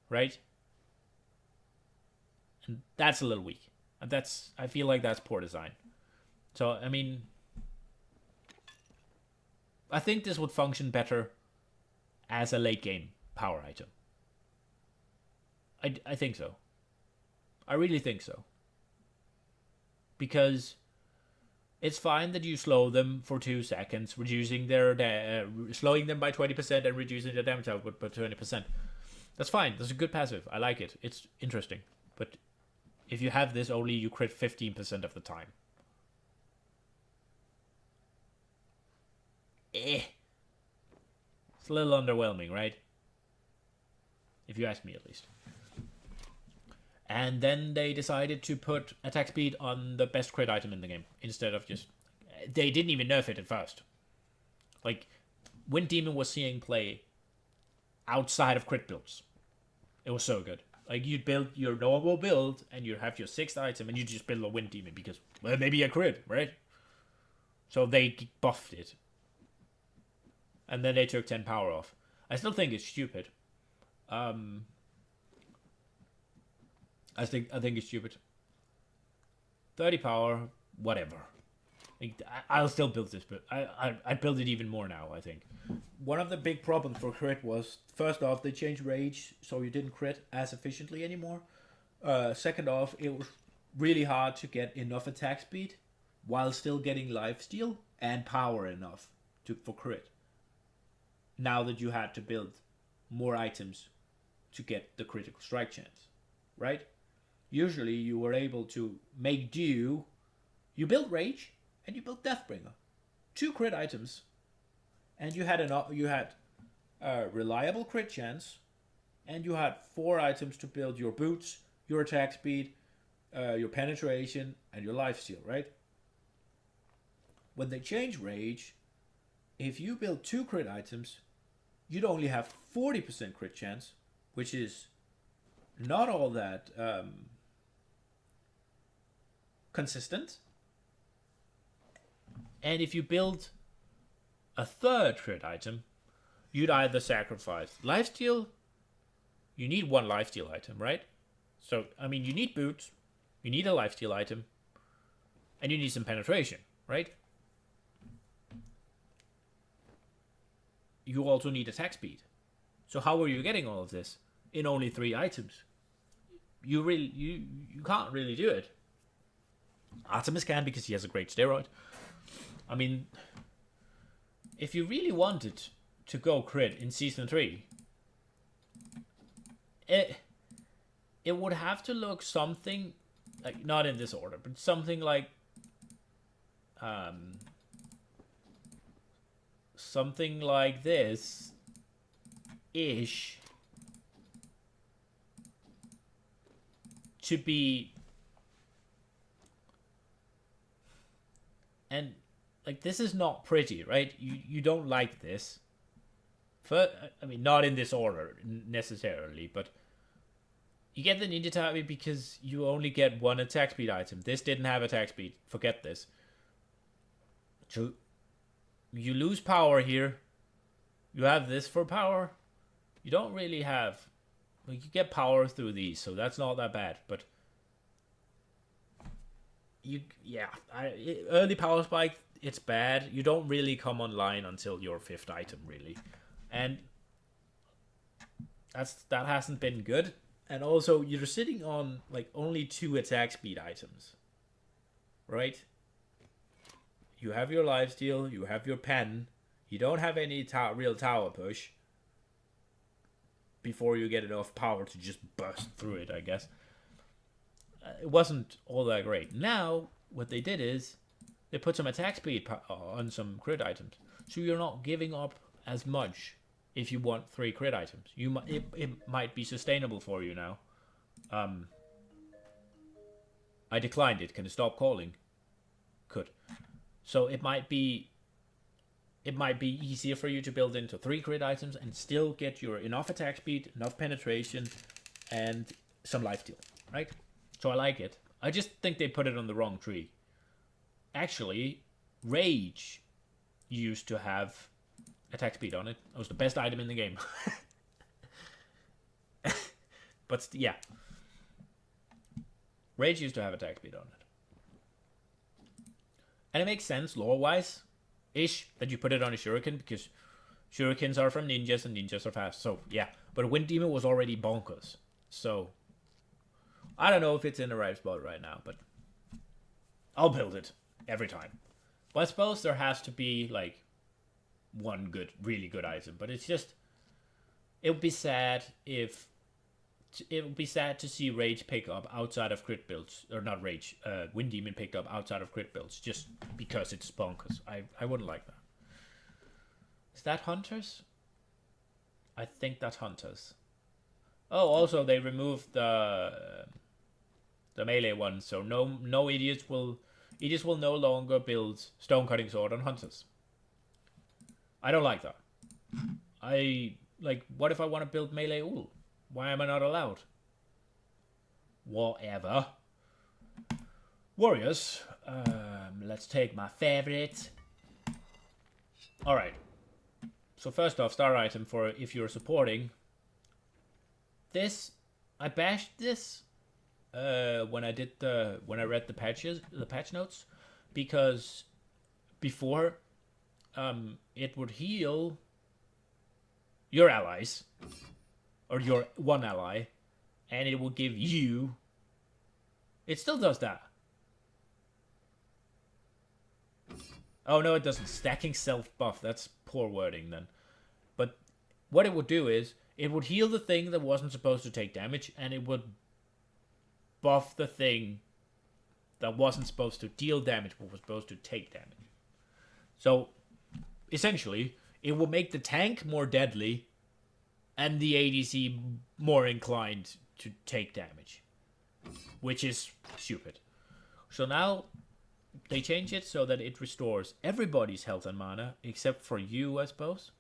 Right? And that's a little weak. And I feel like that's poor design. So, I mean... I think this would function better as a late game power item. I think so. I really think so. Because it's fine that you slow them for 2 seconds, reducing slowing them by 20% and reducing their damage output by 20%. That's fine. That's a good passive. I like it. It's interesting. But if you have this, only you crit 15% of the time. It's a little underwhelming, right? If you ask me, at least. And then they decided to put attack speed on the best crit item in the game. Instead of just... They didn't even nerf it at first. Like, Wind Demon was seeing play outside of crit builds. It was so good. Like, you'd build your normal build, and you'd have your 6th item, and you just build a Wind Demon, because, well, maybe a crit, right? So they buffed it. And then they took 10 power off. I still think it's stupid. I think it's stupid. 30 power, whatever. I'll still build this, but I'd build it even more now, I think. One of the big problems for crit was, first off, they changed rage, so you didn't crit as efficiently anymore. Second off, it was really hard to get enough attack speed while still getting lifesteal and power enough for crit. Now that you had to build more items to get the critical strike chance, right? Usually you were able to make do. You built rage and you built Deathbringer, 2 crit items, and you had a reliable crit chance, and you had 4 items to build your boots, your attack speed, your penetration, and your lifesteal, right? When they change rage, if you build 2 crit items, you'd only have 40% crit chance, which is not all that consistent. And if you build a 3rd crit item, you'd either sacrifice lifesteal. You need 1 lifesteal item, right? So, I mean, you need boots, you need a lifesteal item, and you need some penetration, right? You also need attack speed. So how are you getting all of this in only 3 items? You can't really do it. Artemis can, because he has a great steroid. I mean, if you really wanted to go crit in season 3, it would have to look something like, not in this order, but something like something like this ish to be, and like, this is not pretty, right? You don't like this. I mean, not in this order necessarily, but you get the ninja tabi because you only get 1 attack speed item. This didn't have attack speed. Forget this. So you lose power here. You have this for power. You don't really have, like, you get power through these, so that's not that bad. But early power spike, it's bad. You don't really come online until your 5th item, really, and that hasn't been good. And also, you're sitting on like only 2 attack speed items, right? You have your lifesteal, you have your pen, you don't have any real tower push before you get enough power to just burst through it, I guess. It wasn't all that great. Now, what they did is they put some attack speed on some crit items, so you're not giving up as much if you want 3 crit items. It might be sustainable for you now. I declined it. Can you stop calling? Could. So it might be easier for you to build into 3 crit items and still get your enough attack speed, enough penetration, and some lifesteal, right? So I like it. I just think they put it on the wrong tree. Actually, Rage used to have attack speed on it. It was the best item in the game. But yeah, Rage used to have attack speed on it. And it makes sense lore-wise, ish, that you put it on a shuriken, because shurikens are from ninjas and ninjas are fast. So yeah, but Wind Demon was already bonkers. So I don't know if it's in the right spot right now, but I'll build it every time. But I suppose there has to be like one really good item. But it's just, it would be sad to see Rage pick up outside of crit builds, or not Rage, Wind Demon picked up outside of crit builds just because it's bonkers. I wouldn't like that. Is that Hunters? I think that's Hunters. Oh, also they removed the melee one, so no idiots will no longer build stone cutting sword on Hunters. I don't like that. What if I want to build melee ul? Why am I not allowed? Whatever. Warriors. Let's take my favorite. Alright. So first off, star item for if you're supporting. This, I bashed this when I read the patch notes, because before it would heal your allies or your one ally, and it will give you. It still does that. Oh no, it doesn't. Stacking self buff. That's poor wording then. But what it would do is it would heal the thing that wasn't supposed to take damage, and it would buff the thing that wasn't supposed to deal damage but was supposed to take damage. So essentially, it will make the tank more deadly and the ADC more inclined to take damage, which is stupid. So now they change it so that it restores everybody's health and mana except for you, I suppose.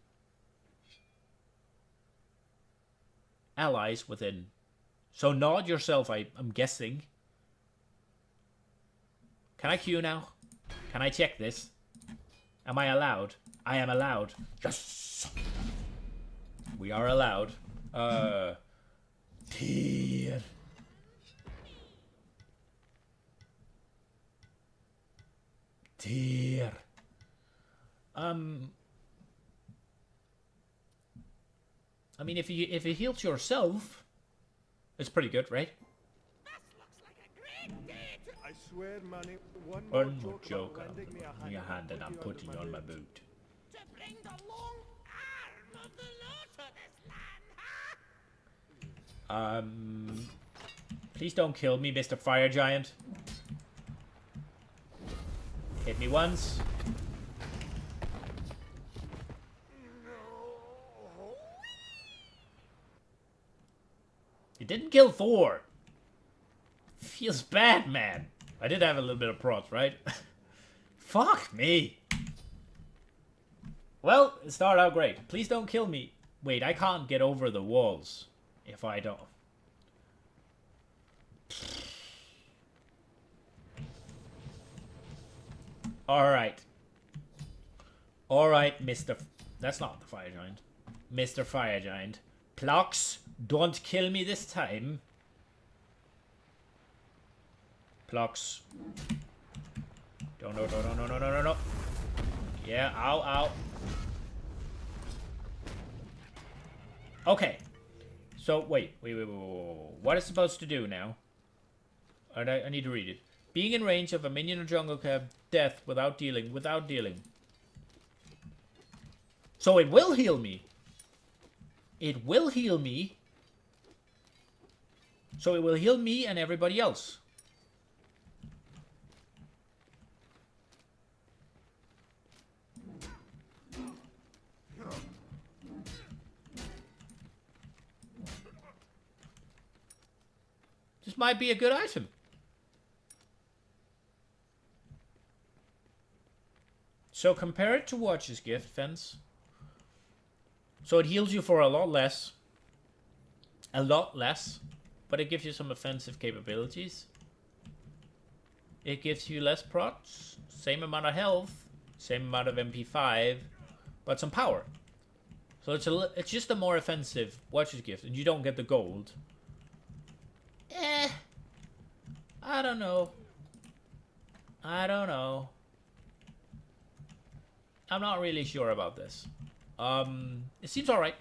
Allies within. So not yourself, I'm guessing. Can I queue now? Can I check this? Am I allowed? I am allowed. Yes! We are allowed. Tear. Tear. I mean, if you healed yourself, it's pretty good, right? I swear, Manny, one more joke. I'm your hand and I'm putting on my boot. To bring the long arm of the law to this land, Please don't kill me, Mr. Fire Giant. Hit me once. You didn't kill Thor. Feels bad, man. I did have a little bit of prots, right? Fuck me. Well, it started out great. Please don't kill me. Wait, I can't get over the walls if I don't. Alright. Alright, Mr. That's not the Fire Giant. Mr. Fire Giant. Plox, don't kill me this time. Plox. No. Yeah, ow. Okay. So, wait. What is it supposed to do now? I need to read it. Being in range of a minion or jungle cab, death without dealing. So it will heal me. It will heal me. So it will heal me and everybody else. This might be a good item. So compare it to Watch's Gift, Fence. So it heals you for a lot less. But it gives you some offensive capabilities. It gives you less procs, same amount of health, same amount of MP5, but some power. So it's just a more offensive Watcher's Gift, and you don't get the gold. I don't know. I'm not really sure about this. It seems alright.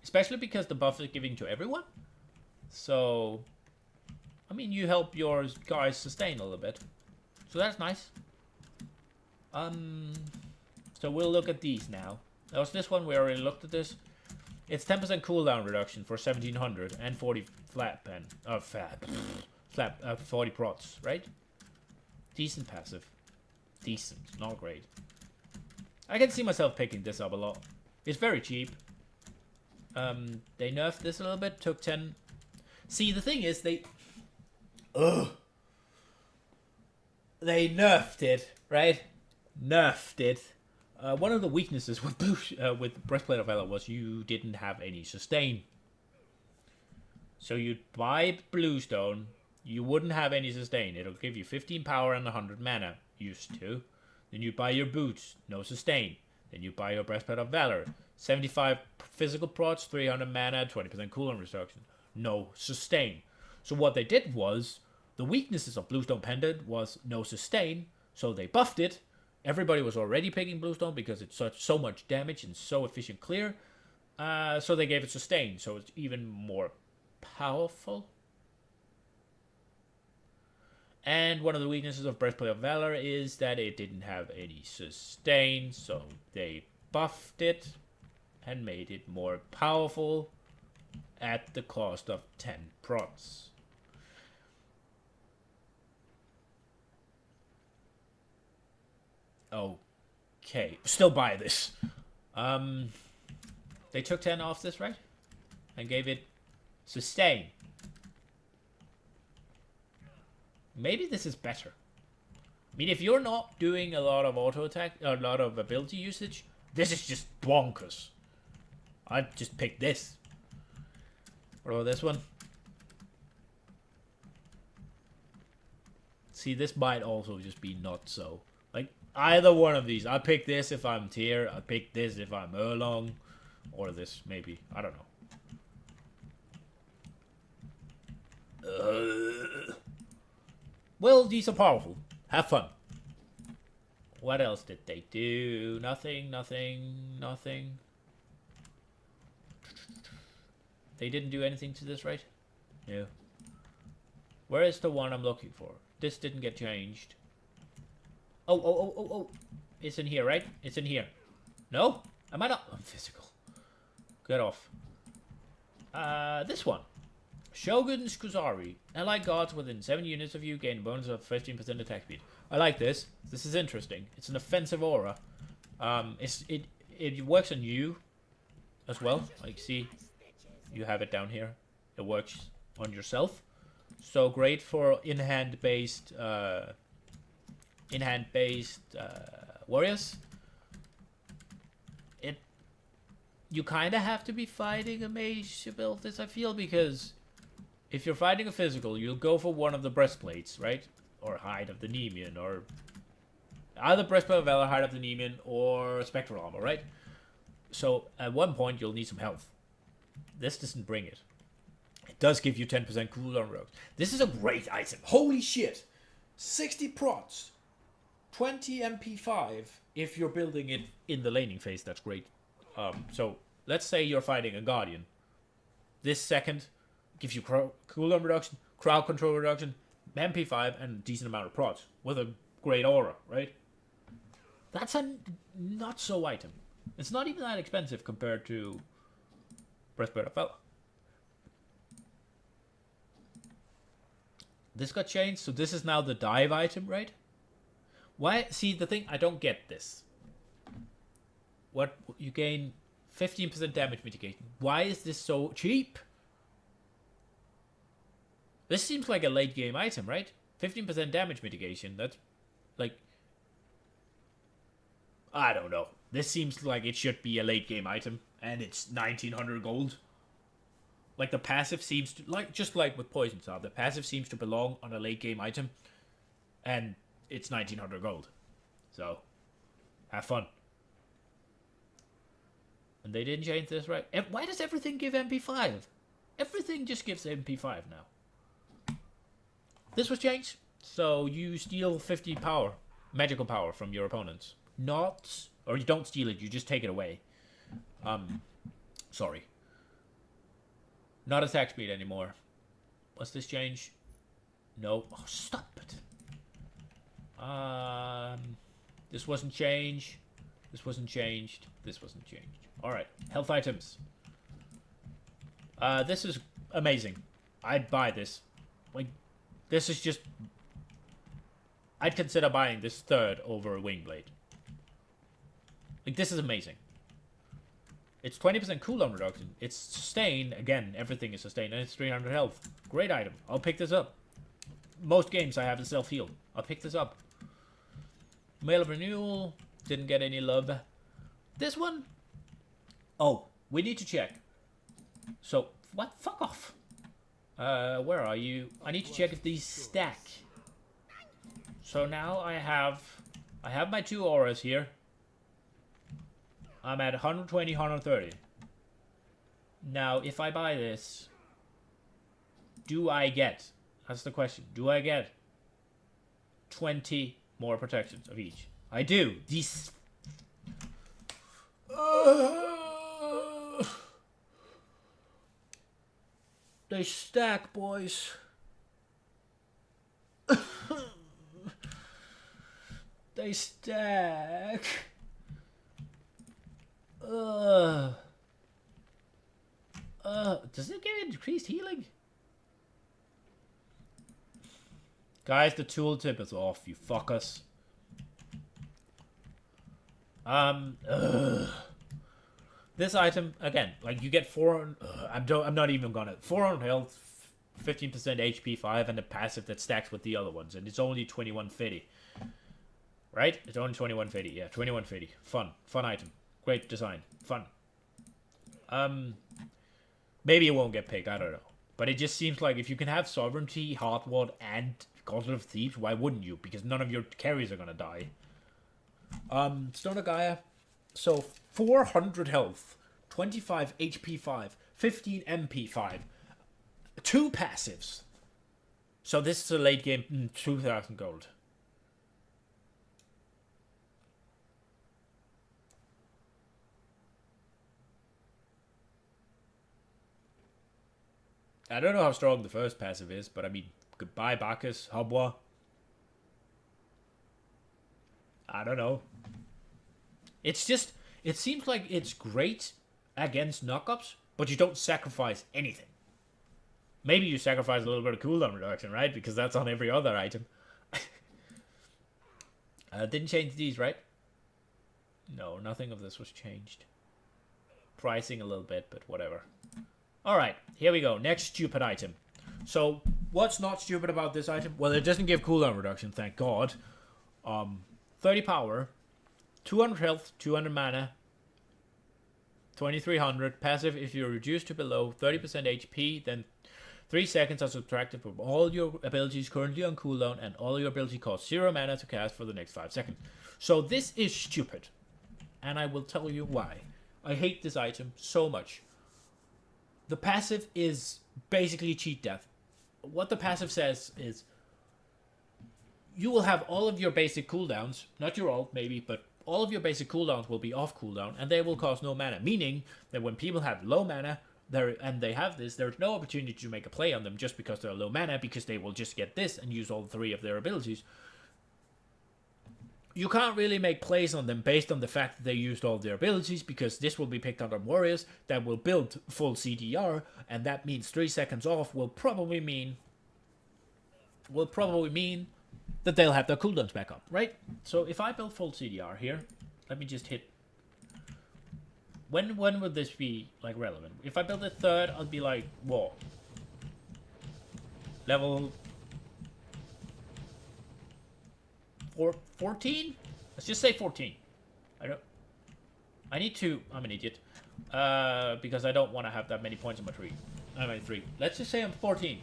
Especially because the buff is giving to everyone. So, I mean, you help your guys sustain a little bit. So that's nice. So we'll look at these now. That was this one, we already looked at this. It's 10% cooldown reduction for 1700 and 40 flat pen. 40 prots, right? Decent passive. Decent, not great. I can see myself picking this up a lot. It's very cheap. They nerfed this a little bit, took 10. See, the thing is, they nerfed it, right? Nerfed it. One of the weaknesses with with Breastplate of Valor was you didn't have any sustain. So you'd buy Bluestone, you wouldn't have any sustain. It'll give you 15 power and 100 mana, used to. Then you buy your boots, no sustain. Then you buy your Breastplate of Valor, 75 physical procs, 300 mana, 20% cooldown reduction, no sustain. So what they did was, the weaknesses of Bluestone Pendant was no sustain, so they buffed it. Everybody was already picking Bluestone because it's so much damage and so efficient clear. So they gave it sustain, so it's even more powerful. And one of the weaknesses of Breastplate of Valor is that it didn't have any sustain, so they buffed it and made it more powerful at the cost of 10 procs. Okay, still buy this. They took 10 off this, right? And gave it sustain. Maybe this is better. I mean, if you're not doing a lot of auto attack, or a lot of ability usage, this is just bonkers. I'd just pick this. What about this one? See, this might also just be not so. Like, either one of these. I'll pick this if I'm tier. I'll pick this if I'm Erlong. Or this, maybe. I don't know. Well, these are powerful. Have fun. What else did they do? Nothing, nothing, nothing. They didn't do anything to this, right? No. Where is the one I'm looking for? This didn't get changed. Oh. It's in here, right? It's in here. No? Am I not? I'm physical. Get off. This one. Shogun's Kuzari. Allied gods within 7 units of you gain a bonus of 15% attack speed. I like this. This is interesting. It's an offensive aura. It works on you as well. Like, see, you have it down here. It works on yourself. So great for in-hand based warriors. You kind of have to be fighting a mage to build this, I feel, because if you're fighting a physical, you'll go for one of the breastplates, right? Or Hide of the Nemean, or either Breastplate of Valor, Hide of the Nemean, or Spectral Armor, right? So at one point, you'll need some health. This doesn't bring it. It does give you 10% cooldown reduction. This is a great item. Holy shit! 60 prots, 20 MP5. If you're building it in the laning phase, that's great. So let's say you're fighting a Guardian. This second gives you cooldown reduction, crowd control reduction, MP5, and a decent amount of procs with a great aura, right? That's a not so item. It's not even that expensive compared to Breastplate of Valor. This got changed, so this is now the dive item, right? Why? See, the thing, I don't get this. What, you gain 15% damage mitigation. Why is this so cheap? This seems like a late game item, right? 15% damage mitigation. That's like, I don't know. This seems like it should be a late game item, and it's 1900 gold. Like, the passive seems to, like, just like with Poison Star, the passive seems to belong on a late game item, and it's 1900 gold. So, have fun. And they didn't change this, right? Why does everything give MP5? Everything just gives MP5 now. This was changed, so you steal 50 power, magical power from your opponents. Not, or you don't steal it, you just take it away. Sorry. Not attack speed anymore. What's this change? No. Oh, stop it. This wasn't changed. This wasn't changed. This wasn't changed. Alright, health items. This is amazing. I'd buy this. Like, this is just... I'd consider buying this third over witchblade. Like, this is amazing. It's 20% cooldown reduction. It's sustain. Again, everything is sustained. And it's 300 health. Great item. I'll pick this up. Most games I have a self-heal. I'll pick this up. Mail of Renewal. Didn't get any love. This one... Oh, we need to check. So, what? Fuck off. Where are you? I need to check if these stack. So now I have my 2 auras here. I'm at 120, 130. Now, if I buy this, do I get? That's the question. Do I get 20 more protections of each? I do. These... They stack, boys. They stack. Does it give increased healing? Guys, the tooltip is off, you fuckers. This item, again, like you get 400, I'm not even gonna, 400 health, 15% HP 5, and a passive that stacks with the other ones, and it's only 2150. Right? It's only 2150, yeah, 2150. Fun item. Great design. Fun. Maybe it won't get picked, I don't know. But it just seems like if you can have Sovereignty, Heartward, and Gauntlet of Thieves, why wouldn't you? Because none of your carries are gonna die. Stone of Gaia. So, 400 health, 25 HP 5, 15 MP 5, 2 passives. So this is a late game, 2,000 gold. I don't know how strong the first passive is, but I mean, goodbye Bacchus, Habwa. I don't know. It's just, it seems like it's great against knockups, but you don't sacrifice anything. Maybe you sacrifice a little bit of cooldown reduction, right? Because that's on every other item. Didn't change these, right? No, nothing of this was changed. Pricing a little bit, but whatever. Alright, here we go. Next stupid item. So, what's not stupid about this item? Well, it doesn't give cooldown reduction, thank God. 30 power, 200 health, 200 mana, 2300. Passive, if you're reduced to below 30% HP, then 3 seconds are subtracted from all your abilities currently on cooldown, and all your ability costs 0 mana to cast for the next 5 seconds. So this is stupid. And I will tell you why. I hate this item so much. The passive is basically cheat death. What the passive says is you will have all of your basic cooldowns, not your ult maybe, but all of your basic cooldowns will be off cooldown, and they will cost no mana. Meaning that when people have low mana, and they have this, there's no opportunity to make a play on them just because they're low mana, because they will just get this and use all 3 of their abilities. You can't really make plays on them based on the fact that they used all their abilities, because this will be picked on warriors that will build full CDR, and that means 3 seconds off will probably mean that they'll have their cooldowns back up, right? So if I build full CDR here, let me just hit. When would this be like relevant? If I build a third, I'll be like, whoa. Level 14? Let's just say 14. I need to. I'm an idiot. Because I don't want to have that many points on my tree. I'm at 3. Let's just say I'm 14.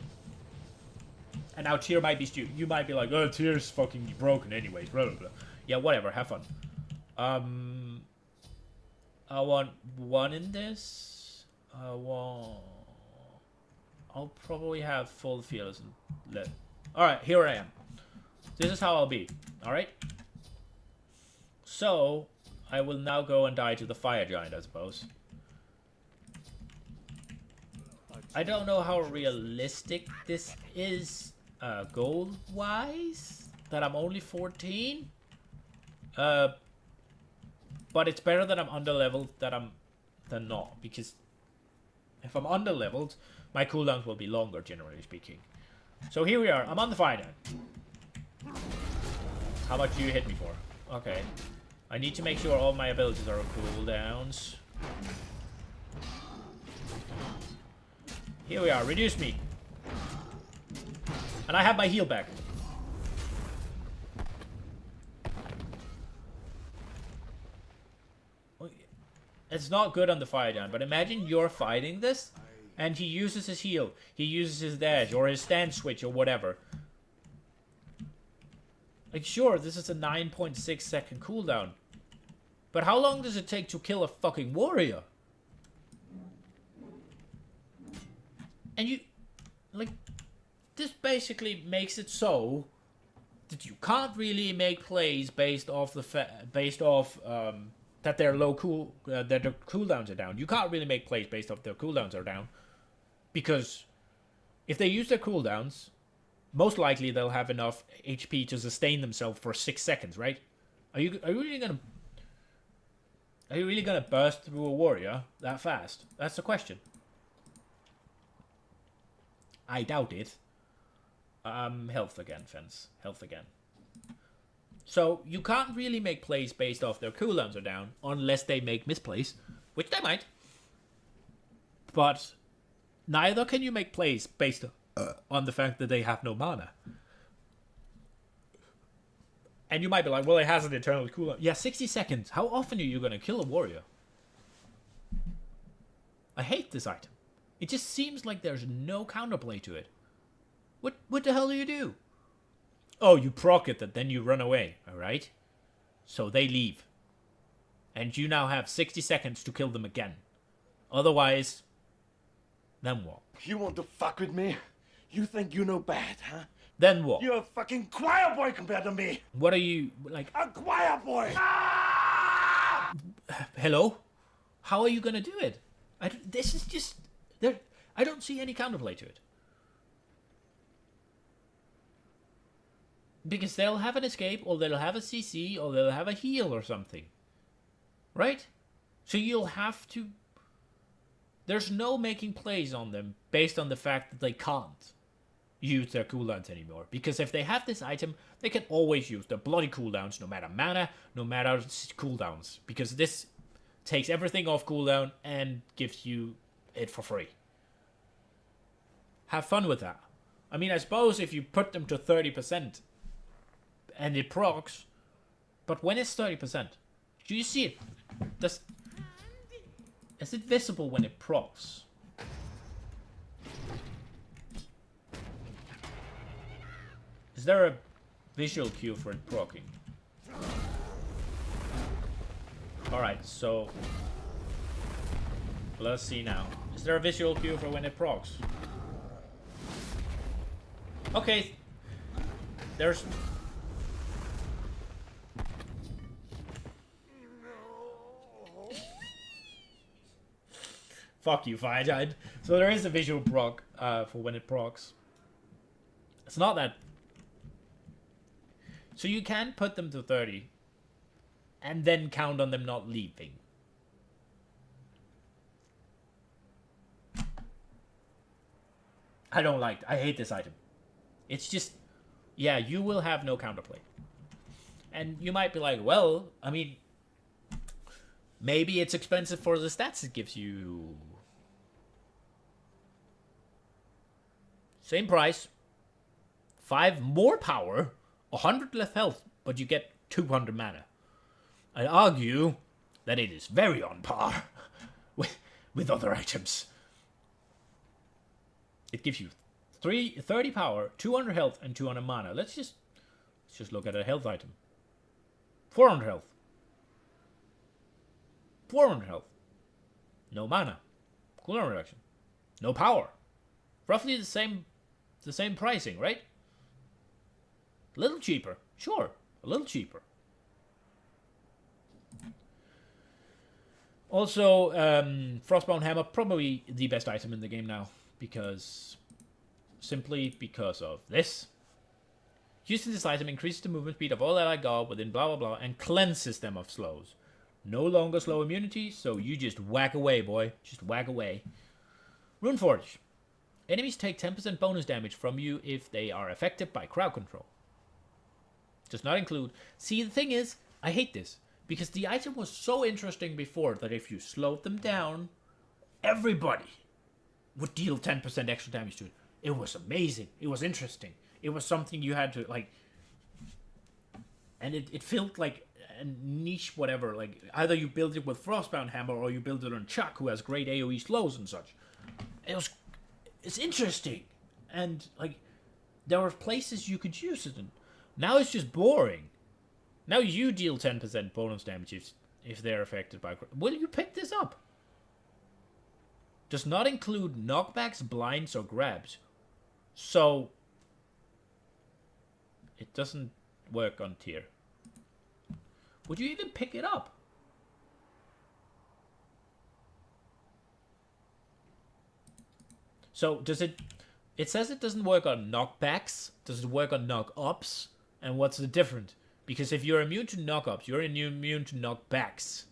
And now tier might be stupid. You might be like, oh, tier's fucking broken anyways. Blah blah blah. Yeah, whatever. Have fun. I want 1 in this. I'll probably have full fields and let. All right, here I am. This is how I'll be. All right. So I will now go and die to the fire giant, I suppose. I don't know how realistic this is, goal-wise, that I'm only 14. But it's better that I'm underleveled than not, because if I'm underleveled, my cooldowns will be longer, generally speaking. So here we are. I'm on the fire giant. How much do you hit me for? Okay. I need to make sure all my abilities are on cooldowns. Here we are. Reduce me. And I have my heal back. It's not good on the fire giant, but imagine you're fighting this, and he uses his heal. He uses his dash, or his stand switch, or whatever. Like, sure, this is a 9.6 second cooldown. But how long does it take to kill a fucking warrior? And like, this basically makes it so that you can't really make plays based off that their that their cooldowns are down. You can't really make plays based off their cooldowns are down, because if they use their cooldowns, most likely they'll have enough HP to sustain themselves for 6 seconds, right? Are you really gonna burst through a warrior that fast? That's the question. I doubt it. Health again, Fence. Health again. So you can't really make plays based off their cooldowns are down unless they make misplays, which they might. But neither can you make plays based on the fact that they have no mana. And you might be like, well, it has an eternal cooldown. Yeah, 60 seconds. How often are you going to kill a warrior? I hate this item. It just seems like there's no counterplay to it. What the hell do you do? Oh, you proc it, then you run away, alright? So they leave. And you now have 60 seconds to kill them again. Otherwise, then what? You want to fuck with me? You think you know bad, huh? Then what? You're a fucking choir boy compared to me! What are you, like... A choir boy! Hello? How are you gonna do it? This is just... I don't see any counterplay to it. Because they'll have an escape, or they'll have a CC, or they'll have a heal or something. Right? So you'll have to... There's no making plays on them based on the fact that they can't use their cooldowns anymore. Because if they have this item, they can always use their bloody cooldowns, no matter mana, no matter cooldowns. Because this takes everything off cooldown and gives you it for free. Have fun with that. I mean, I suppose if you put them to 30% and it procs, but when it's 30%, do you see it? Is it visible when it procs? Is there a visual cue for it proccing? Alright, so let's see now. Is there a visual cue for when it procs? Okay. There's... Fuck you, Firegiant. So there is a visual proc for when it procs. It's not that... So you can put them to 30 and then count on them not leaving. I hate this item. It's just, yeah, you will have no counterplay. And you might be like, well, I mean, maybe it's expensive for the stats it gives you. Same price. 5 more power, 100 less health, but you get 200 mana. I'd argue that it is very on par with other items. It gives you 30 power, 200 health, and 200 mana. Let's just look at a health item. 400 health. 400 health. No mana. Cooldown reduction. No power. Roughly the same pricing, right? A little cheaper. Sure, a little cheaper. Also, Frostbound Hammer, probably the best item in the game now. Simply because of this. Using this item increases the movement speed of all allied guard within blah blah blah and cleanses them of slows. No longer slow immunity, so you just whack away, boy. Just whack away. Runeforge. Enemies take 10% bonus damage from you if they are affected by crowd control. Does not include... See, the thing is, I hate this. Because the item was so interesting before that if you slowed them down, everybody would deal 10% extra damage to it. It was amazing. It was interesting. It was something you had to, like... And it felt like a niche whatever. Like, either you build it with Frostbound Hammer or you build it on Chuck, who has great AoE slows and such. It's interesting. And, like, there were places you could use it in. Now it's just boring. Now you deal 10% bonus damage if they're affected by... Will you pick this up? Does not include knockbacks, blinds, or grabs. So it doesn't work on tier. Would you even pick it up? So does it... It says it doesn't work on knockbacks. Does it work on knock-ups? And what's the difference? Because if you're immune to knock-ups, you're immune to knockbacks.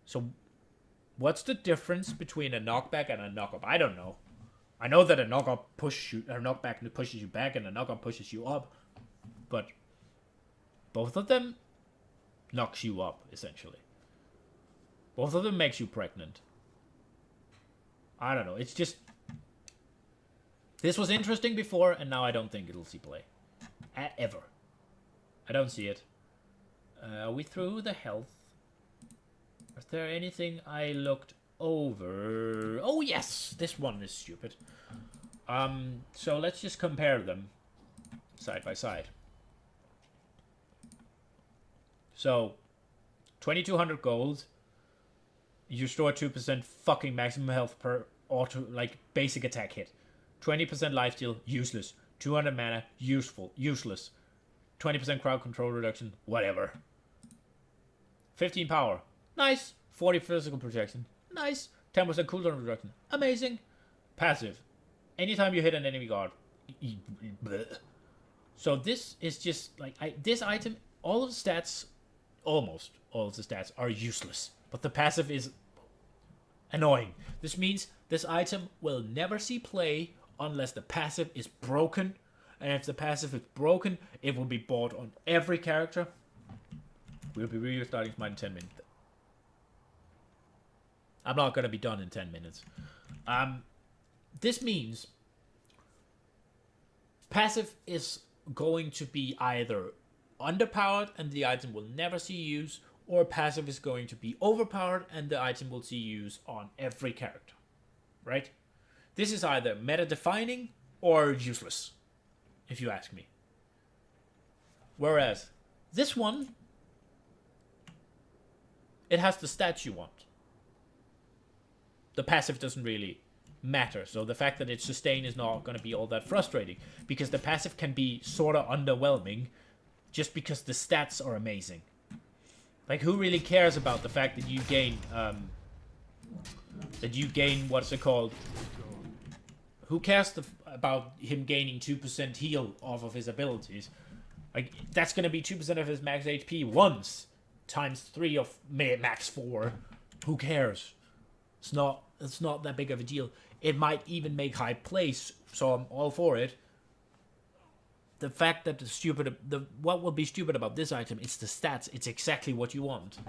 So what's the difference between a knockback and a knock-up? I don't know. I know that a knock-up pushes you, or knockback pushes you back, and a knock-up pushes you up. But both of them knocks you up, essentially. Both of them makes you pregnant. I don't know. It's just... This was interesting before, and now I don't think it'll see play. Ever. I don't see it. Are we through the health? Is there anything I looked over? Oh, yes! This one is stupid. So let's just compare them side by side. So, 2200 gold. You store 2% fucking maximum health per auto, like, basic attack hit. 20% lifesteal, useless. 200 mana, useless. 20% crowd control reduction, whatever. 15 power, nice. 40 physical protection, nice. 10% cooldown reduction, amazing. Passive, anytime you hit an enemy guard. So this is just, like, this item, all of the stats, almost all of the stats are useless. But the passive is annoying. This means this item will never see play unless the passive is broken. And if the passive is broken, it will be bought on every character. We'll be restarting Smite in 10 minutes. I'm not going to be done in 10 minutes. This means passive is going to be either underpowered and the item will never see use, or passive is going to be overpowered and the item will see use on every character. Right? This is either meta-defining or useless, if you ask me. Whereas this one, it has the stats you want. The passive doesn't really matter, so the fact that it's sustain is not going to be all that frustrating, because the passive can be sort of underwhelming just because the stats are amazing. Like, who really cares about the fact that you gain what's it called? Who cares about him gaining 2% heal off of his abilities? Like, that's going to be 2% of his max HP once, times 3 of max 4. Who cares? It's not that big of a deal. It might even make high place, so I'm all for it. The fact that what will be stupid about this item is the stats. It's exactly what you want.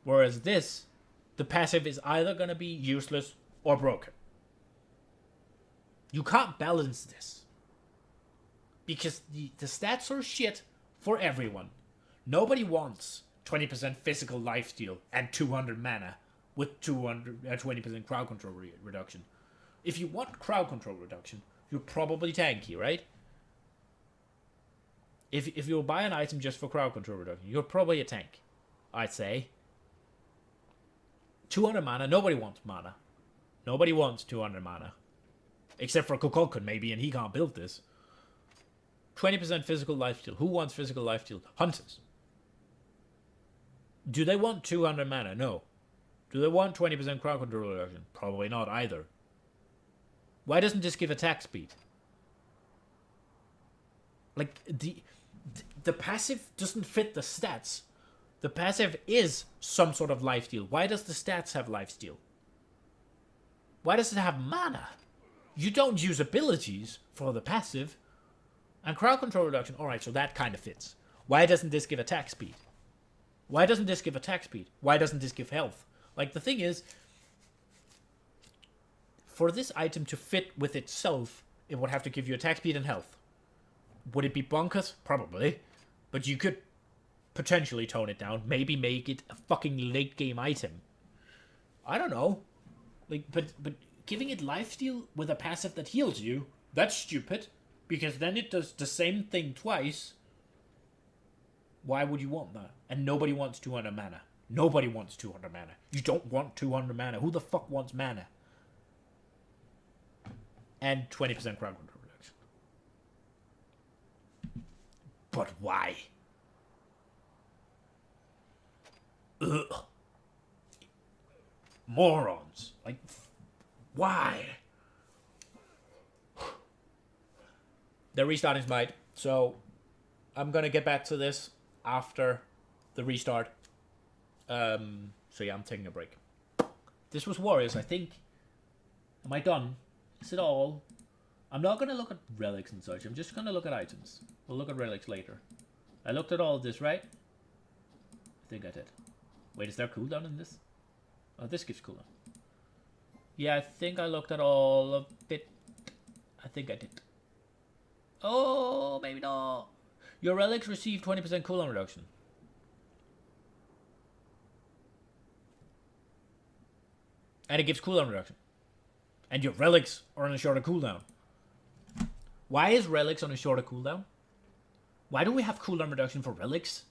Whereas this, the passive is either going to be useless or broken. You can't balance this. Because the stats are shit for everyone. Nobody wants 20% physical lifesteal and 200 mana with 20% crowd control reduction. If you want crowd control reduction, you're probably tanky, right? If you'll buy an item just for crowd control reduction, you're probably a tank, I'd say. 200 mana, nobody wants mana. Nobody wants 200 mana. Except for Kukulkan, maybe, and he can't build this. 20% physical lifesteal. Who wants physical lifesteal? Hunters. Do they want 200 mana? No. Do they want 20% crowd control reduction? Probably not either. Why doesn't this give attack speed? Like, the passive doesn't fit the stats. The passive is some sort of lifesteal. Why does the stats have lifesteal? Why does it have mana? You don't use abilities for the passive. And crowd control reduction, alright, so that kind of fits. Why doesn't this give attack speed? Why doesn't this give attack speed? Why doesn't this give health? Like, the thing is, for this item to fit with itself, it would have to give you attack speed and health. Would it be bonkers? Probably. But you could potentially tone it down. Maybe make it a fucking late game item. I don't know. Like, but giving it lifesteal with a passive that heals you, that's stupid. Because then it does the same thing twice. Why would you want that? And nobody wants 200 mana. Nobody wants 200 mana. You don't want 200 mana. Who the fuck wants mana? and 20% crowd control reduction. But why? Ugh. Morons. Like, why? They're restarting Smite, so I'm gonna get back to this after the restart. So yeah, I'm taking a break. This was Warriors, I think. Am I done? Is it all? I'm not gonna look at relics and such. I'm just gonna look at items. We'll look at relics later. I looked at all of this, right? I think I did. Wait, is there cooldown in this? Oh, this gives cooldown. Yeah, I think I looked at all of it. I think I did. Oh, maybe not. Your relics receive 20% cooldown reduction. And it gives cooldown reduction. And your relics are on a shorter cooldown. Why is relics on a shorter cooldown? Why do we have cooldown reduction for relics?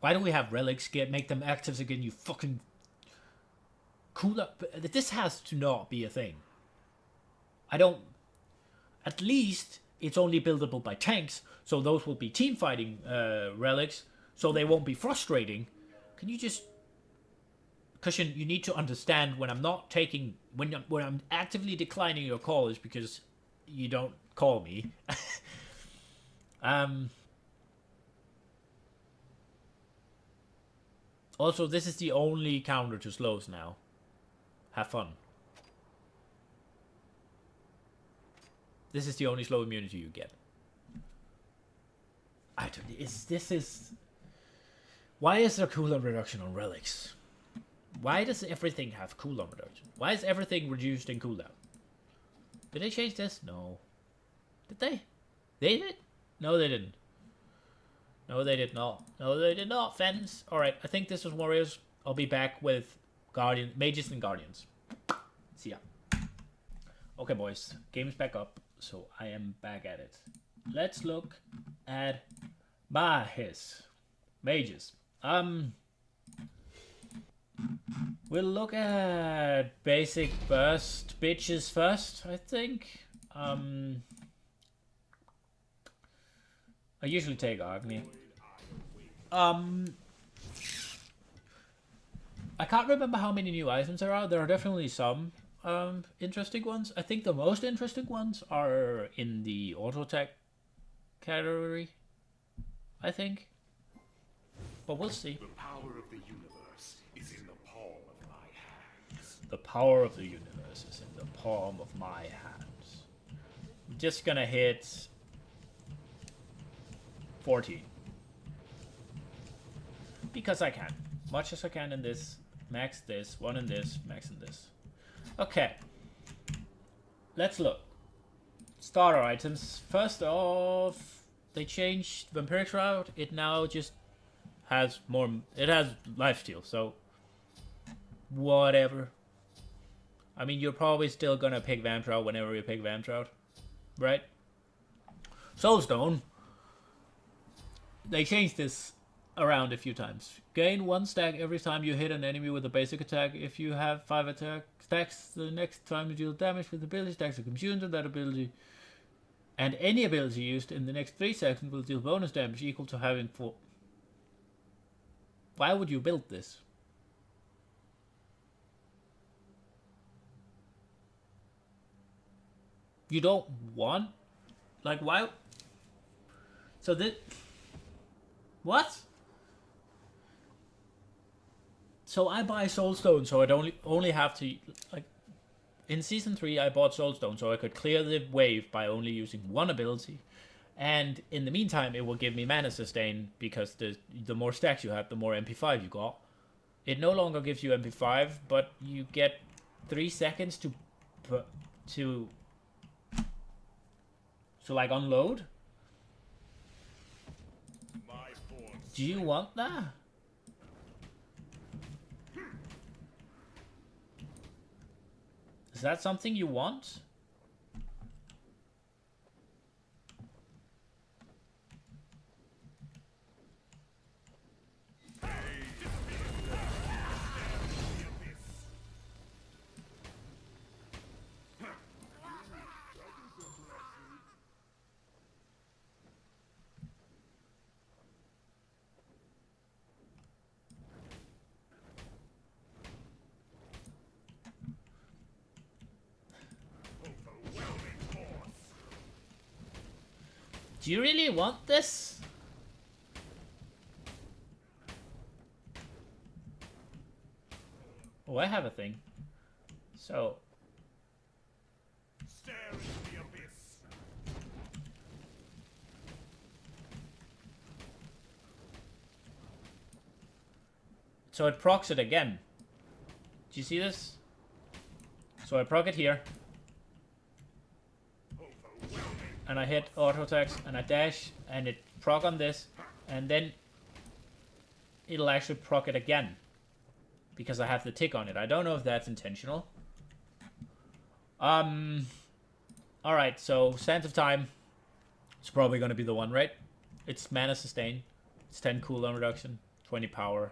Why do we have relics make them active again, you fucking... Cooldown... This has to not be a thing. I don't... At least it's only buildable by tanks, so those will be team fighting relics, so they won't be frustrating. Can you just... Cushion, you need to understand when I'm not taking... When I'm actively declining your call is because you don't call me. Also, this is the only counter to slows now. Have fun. This is the only slow immunity you get. I don't... This is... Why is there cooldown reduction on relics? Why does everything have cooldown reduction? Why is everything reduced in cooldown? Did they change this? No. Did they? They did? No, they didn't. No, they did not. No, they did not. Fens. Alright, I think this was Warriors. I'll be back with Mages and Guardians. See ya. Okay, boys. Game's back up, so I am back at it. Let's look at Mages. We'll look at basic burst bitches first, I think. I usually take Agni. I can't remember how many new items there are. There are definitely some interesting ones. I think the most interesting ones are in the auto attack category, I think. But we'll see. The power of the universe is in the palm of my hands. The power of the universe is in the palm of my hands. I'm just gonna hit 14. Because I can. Much as I can in this. Max this. One in this. Max in this. Okay. Let's look. Starter items. First off, they changed Vampiric Shroud. It now just has more... It has lifesteal, so... Whatever. I mean, you're probably still gonna pick Vamp Shroud whenever you pick Vamp Shroud. Right? Soulstone. They changed this around a few times. Gain 1 stack every time you hit an enemy with a basic attack. If you have 5 attack stacks, the next time you deal damage with ability stacks are consumed to that ability. And any ability used in the next 3 seconds will deal bonus damage equal to having 4. Why would you build this? You don't want... Like, why... So this... What? So I buy Soulstone, so I'd only have to... Like, in Season 3, I bought Soulstone, so I could clear the wave by only using 1 ability. And in the meantime, it will give me mana sustain, because the more stacks you have, the more MP5 you got. It no longer gives you MP5, but you get 3 seconds to like, unload. Do you want that? Is that something you want? Do you really want this? Oh, I have a thing. So. Stare into the abyss. So it procs it again. Do you see this? So I proc it here. And I hit auto attacks and I dash and it proc on this. And then it'll actually proc it again. Because I have the tick on it. I don't know if that's intentional. Alright, so Sands of Time. It's probably going to be the one, right? It's mana sustain. It's 10 cooldown reduction. 20 power.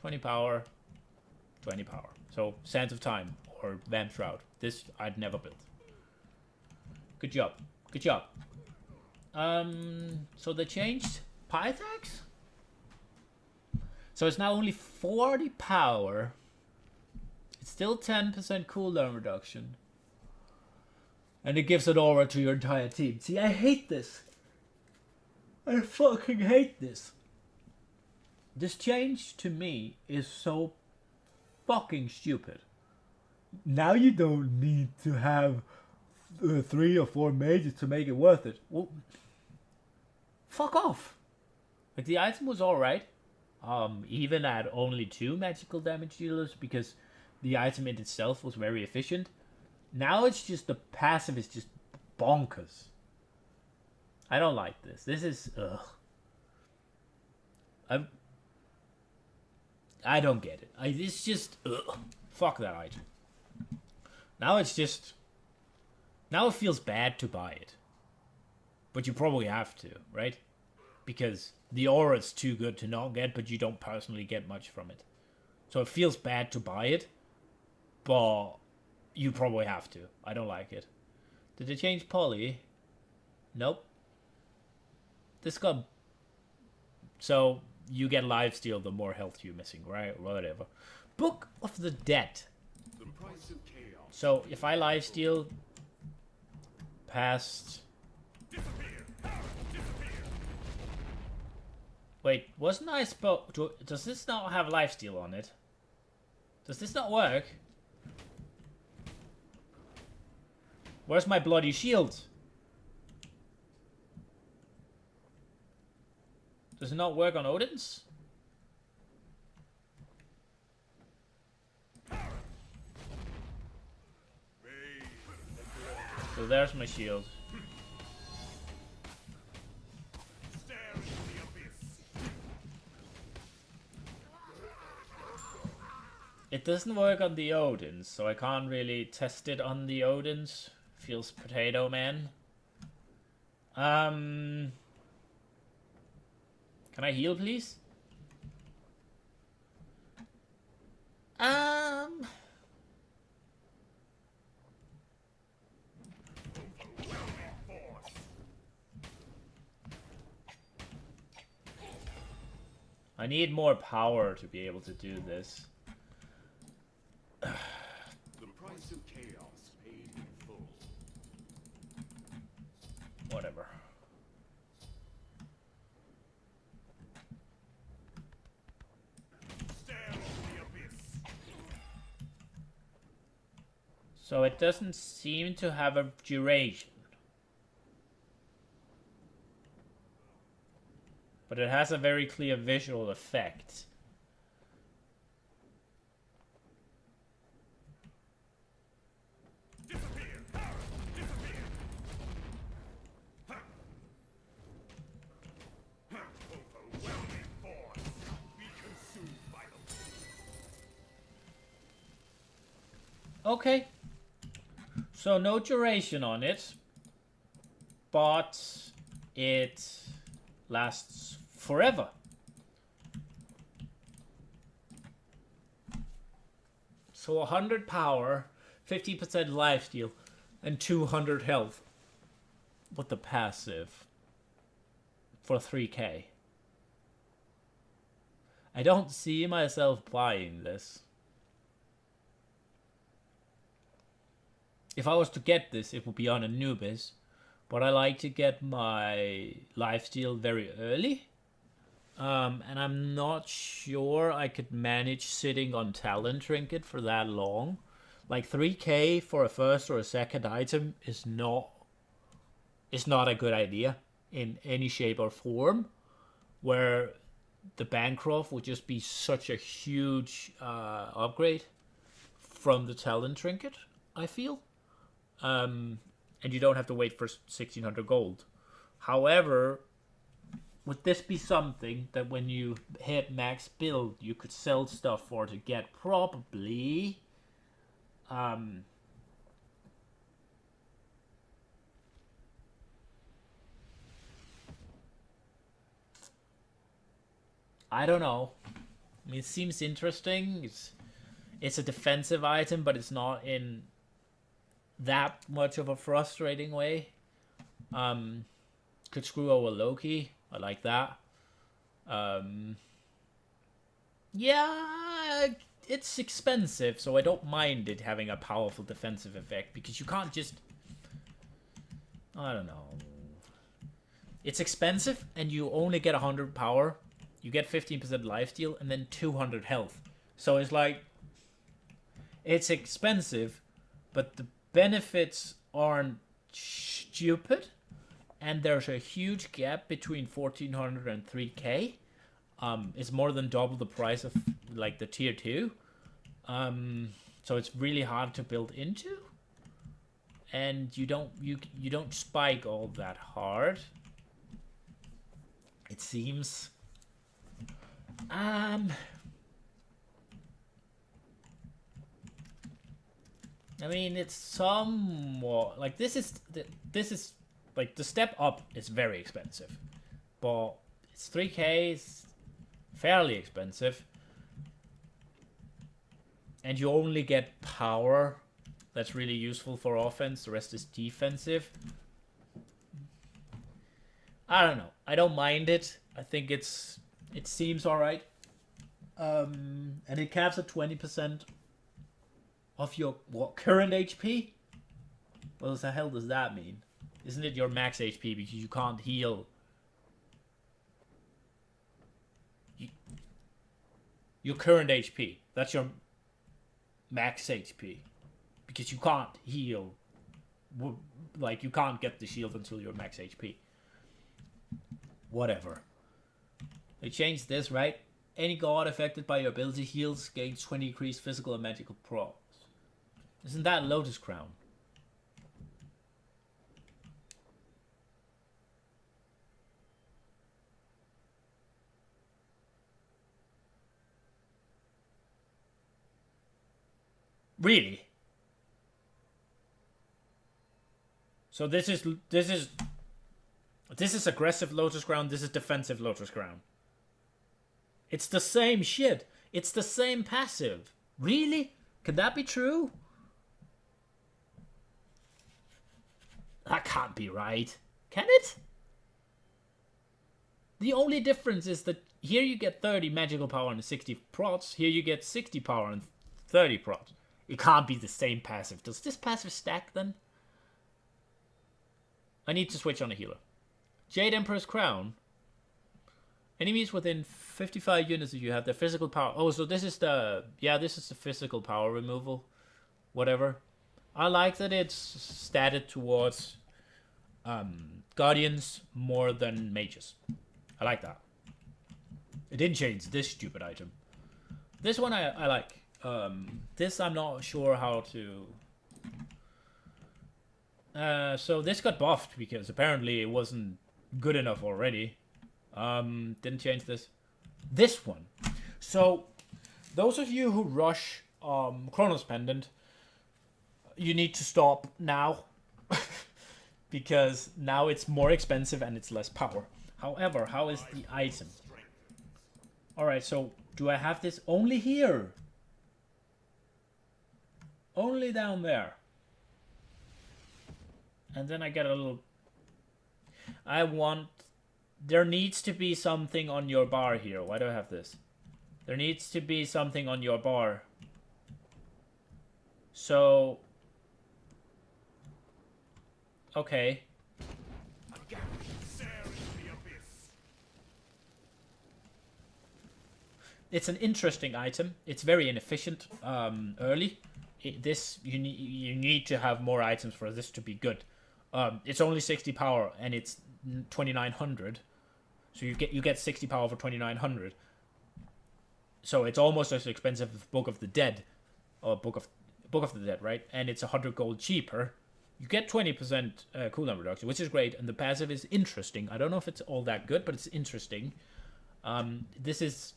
20 power. 20 power. So Sands of Time or Vamp Shroud. This I'd never built. Good job. Good job. So they changed Pythax? So it's now only 40 power. It's still 10% cooldown reduction. And it gives an aura to your entire team. See, I hate this. I fucking hate this. This change to me is so fucking stupid. Now you don't need to have 3 or 4 mages to make it worth it. Well, fuck off. Like, the item was alright. Even at only 2 magical damage dealers, because the item in itself was very efficient. Now it's just the passive is just bonkers. I don't like this. This is I don't get it. It's just fuck that item. Now it's just now it feels bad to buy it. But you probably have to, right? Because the aura is too good to not get, but you don't personally get much from it. So it feels bad to buy it, but you probably have to. I don't like it. Did they change poly? Nope. This got... So you get lifesteal the more health you're missing, right? Whatever. Book of the Dead. The price of chaos. So if I lifesteal past... Wait, wasn't I supposed to... Does this not have lifesteal on it? Does this not work? Where's my bloody shield? Does it not work on Odin's? So there's my shield. It doesn't work on the Odins, so I can't really test it on the Odins. Feels potato man. Can I heal, please? I need more power to be able to do this. The price of chaos paid in full. Whatever. Stare into the abyss. So it doesn't seem to have a duration. But it has a very clear visual effect. Okay. So no duration on it. But it lasts forever. So 100 power, 50% lifesteal, and 200 health with the passive for 3k. I don't see myself buying this. If I was to get this, it would be on Anubis, but I like to get my lifesteal very early. And I'm not sure I could manage sitting on Talent Trinket for that long. Like 3k for a first or a second item is not a good idea in any shape or form. Where the Bancroft would just be such a huge upgrade from the Talent Trinket, I feel. And you don't have to wait for 1600 gold. However, would this be something that when you hit max build, you could sell stuff for to get probably... I don't know. I mean, it seems interesting. It's a defensive item, but it's not in that much of a frustrating way. Could screw over Loki. I like that. Yeah, it's expensive, so I don't mind it having a powerful defensive effect, because you can't just... I don't know. It's expensive, and you only get 100 power. You get 15% lifesteal, and then 200 health. So it's like... It's expensive, but the benefits aren't stupid. And there's a huge gap between 1400 and 3k. It's more than double the price of like the tier 2. So it's really hard to build into. And you don't spike all that hard. It seems. I mean, it's somewhat like this is like the step up is very expensive, but it's 3k, it's fairly expensive, and you only get power. That's really useful for offense. The rest is defensive. I don't know. I don't mind it. I think it seems all right. And it caps at 20% of your current HP. What the hell does that mean? Isn't it your max HP, because you can't heal? Your current HP. That's your max HP. Because you can't heal. Like, you can't get the shield until you're max HP. Whatever. They changed this, right? Any god affected by your ability heals gains 20 increased physical and magical procs. Isn't that Lotus Crown? Really? So this is aggressive Lotus Crown, this is defensive Lotus Crown. It's the same shit. It's the same passive. Really? Can that be true? That can't be right. Can it? The only difference is that here you get 30 magical power and 60 prots. Here you get 60 power and 30 prots. It can't be the same passive. Does this passive stack then? I need to switch on a healer. Jade Emperor's Crown. Enemies within 55 units of you have their physical power. Oh, so this is the... Yeah, this is the physical power removal. Whatever. I like that it's statted towards Guardians more than Mages. I like that. It didn't change this stupid item. This one I like. This I'm not sure how to... So this got buffed because apparently it wasn't good enough already. Didn't change this. This one. So, those of you who rush Chronos Pendant, you need to stop now. Because now it's more expensive and it's less power. However, how is the item? Alright, so do I have this only here? Only down there. And then I get a little... I want... There needs to be something on your bar here. Why do I have this? There needs to be something on your bar. So... Okay. it's an interesting item. It's very inefficient early. You need to have more items for this to be good. It's only 60 power and it's 2900. So you get 60 power for 2900. So it's almost as expensive as Book of the Dead, or Book of the Dead, right? And it's 100 gold cheaper. You get 20% cooldown reduction, which is great, and the passive is interesting. I don't know if it's all that good, but it's interesting. This is...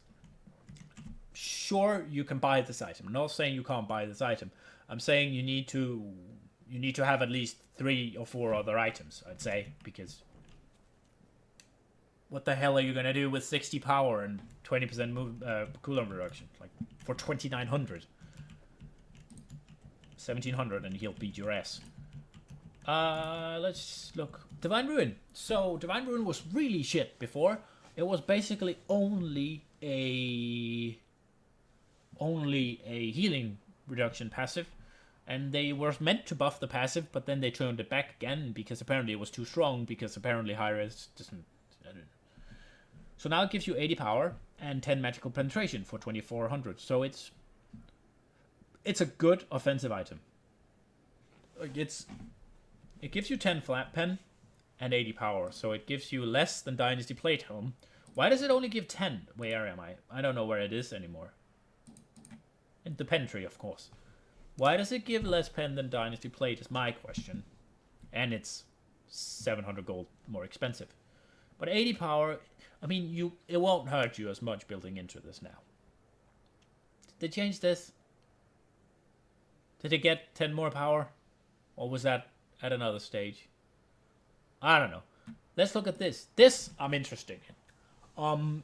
Sure, you can buy this item. I'm not saying you can't buy this item. I'm saying you need to have at least 3 or 4 other items, I'd say, because... What the hell are you gonna do with 60 power and 20% cooldown reduction? Like, for 2900. 1700 and he'll beat your ass. Let's look. Divine Ruin. So, Divine Ruin was really shit before. It was basically only a healing reduction passive. And they were meant to buff the passive, but then they turned it back again because apparently it was too strong, because apparently high-res doesn't... I don't know. So now it gives you 80 power and 10 magical penetration for 2400. So it's a good offensive item. Like it gives you 10 flat pen and 80 power, so it gives you less than Dynasty Plate Helm. Why does it only give 10? Where am I? I don't know where it is anymore. And the Pentry, of course. Why does it give less pen than Dynasty Plate is my question. And it's 700 gold more expensive. But 80 power, I mean, it won't hurt you as much building into this now. Did they change this? Did it get 10 more power? Or was that at another stage? I don't know. Let's look at this. This I'm interested in.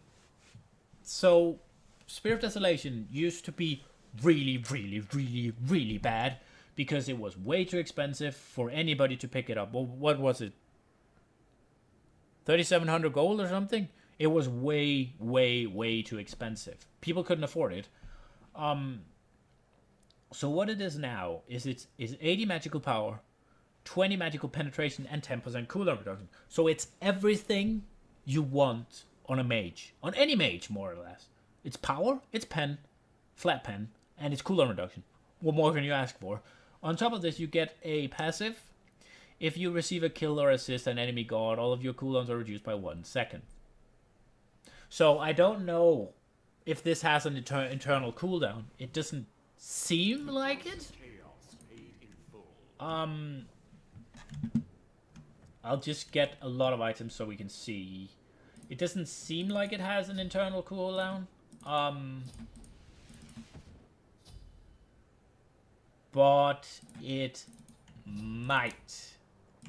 So Spirit of Desolation used to be really, really, really, really bad because it was way too expensive for anybody to pick it up. Well, what was it? 3,700 gold or something? It was way, way, way too expensive. People couldn't afford it. So what it is now is it's 80 magical power, 20 magical penetration, and 10% cooldown reduction. So it's everything you want on a mage. On any mage, more or less. It's power, it's pen, flat pen, and it's cooldown reduction. What more can you ask for? On top of this, you get a passive. If you receive a kill or assist an enemy god, all of your cooldowns are reduced by 1 second. So I don't know if this has an internal cooldown. It doesn't seem like it. I'll just get a lot of items so we can see. It doesn't seem like it has an internal cooldown. But it might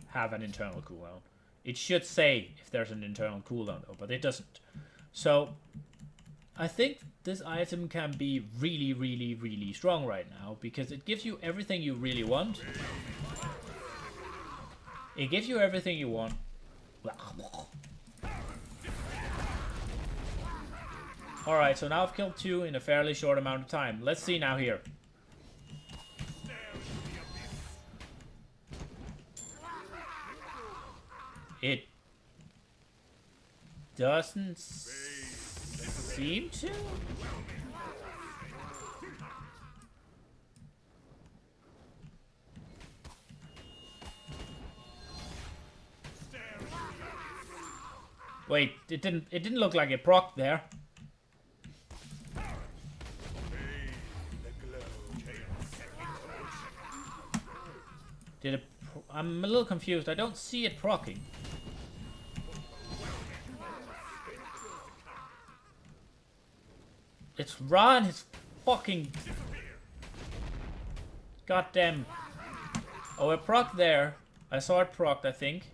have an internal cooldown. It should say if there's an internal cooldown though, but it doesn't. So I think this item can be really, really, really strong right now because it gives you everything you really want. It gives you everything you want. Alright, so now I've killed 2 in a fairly short amount of time. Let's see now here. It doesn't seem to. Wait, it didn't look like it procced there. Did it? I'm a little confused. I don't see it proccing. It's Ra and his fucking goddamn. Oh, it procced there. I saw it procced, I think.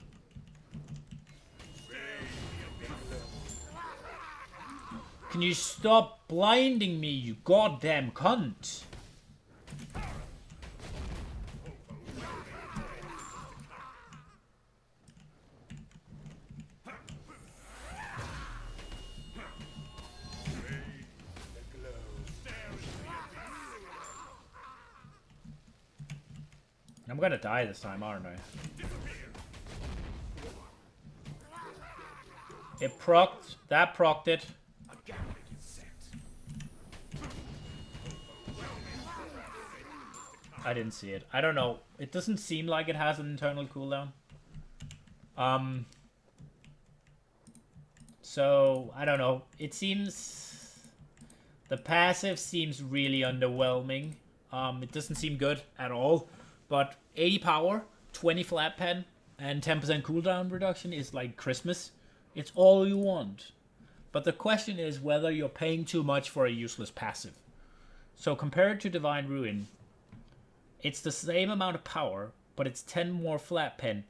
Can you stop blinding me, you goddamn cunt? I'm gonna die this time, aren't I? It procced. That procced it. I didn't see it. I don't know. It doesn't seem like it has an internal cooldown. So, I don't know. It seems... The passive seems really underwhelming. It doesn't seem good at all. But 80 power, 20 flat pen, and 10% cooldown reduction is like Christmas. It's all you want. But the question is whether you're paying too much for a useless passive. So compared to Divine Ruin, it's the same amount of power, but it's 10 more flat pen,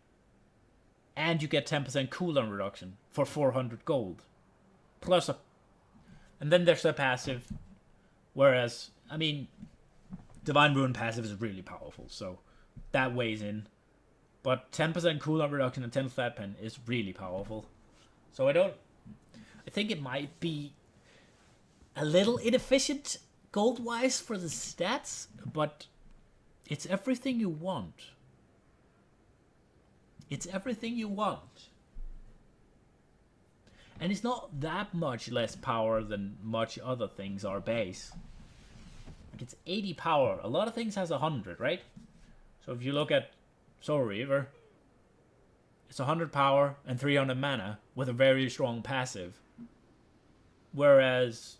and you get 10% cooldown reduction for 400 gold. Plus a... And then there's a passive, whereas, I mean, Divine Ruin passive is really powerful, so that weighs in. But 10% cooldown reduction and 10 flat pen is really powerful. So I think it might be a little inefficient gold-wise for the stats, but it's everything you want. It's everything you want. And it's not that much less power than much other things are base. Like it's 80 power. A lot of things has 100, right? So if you look at Soul Reaver, it's 100 power and 300 mana with a very strong passive. Whereas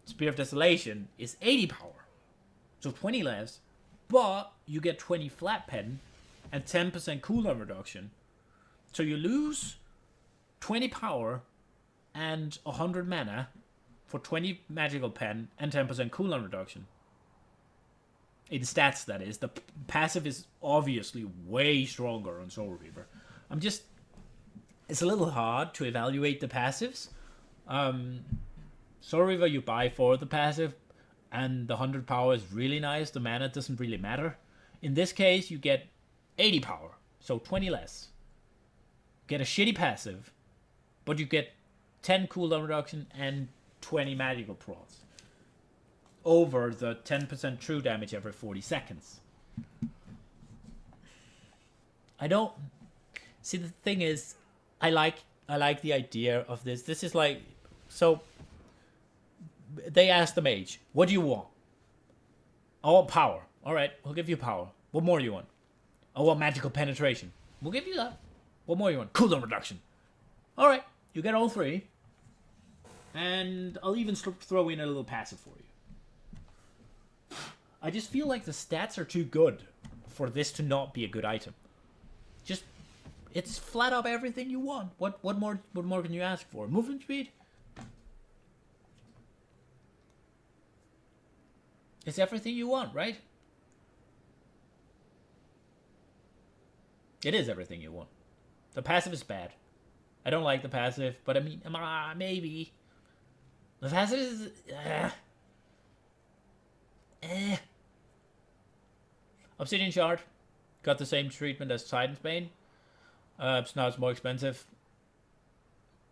Spear of Desolation is 80 power. So 20 less, but you get 20 flat pen and 10% cooldown reduction. So you lose 20 power and 100 mana for 20 magical pen and 10% cooldown reduction. In stats, that is. The passive is obviously way stronger on Soul Reaver. It's a little hard to evaluate the passives. Soul Reaver you buy for the passive, and the 100 power is really nice. The mana doesn't really matter. In this case, you get 80 power, so 20 less. Get a shitty passive, but you get 10 cooldown reduction and 20 magical procs over the 10% true damage every 40 seconds. I don't... See, the thing is, I like the idea of this. This is like... So, they asked the mage, what do you want? I want power. Alright, we'll give you power. What more do you want? I want magical penetration. We'll give you that. What more do you want? Cooldown reduction. Alright, you get all three. And I'll even throw in a little passive for you. I just feel like the stats are too good for this to not be a good item. Just, it's flat up everything you want. What more can you ask for? Movement speed? It's everything you want, right? It is everything you want. The passive is bad. I don't like the passive, but I mean, maybe. The passive is... Obsidian Shard. Got the same treatment as Titan's Bane. Now it's more expensive.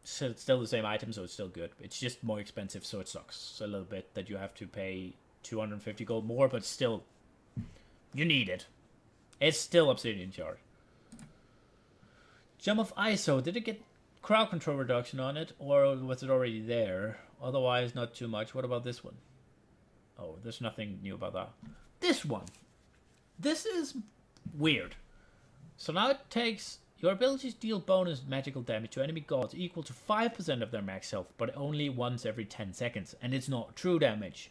So it's still the same item, so it's still good. It's just more expensive, so it sucks a little bit that you have to pay 250 gold more, but still, you need it. It's still Obsidian Shard. Gem of ISO, did it get crowd control reduction on it, or was it already there? Otherwise, not too much. What about this one? Oh, there's nothing new about that. This one. This is weird. So now it takes... Your abilities deal bonus magical damage to enemy gods equal to 5% of their max health, but only once every 10 seconds. And it's not true damage.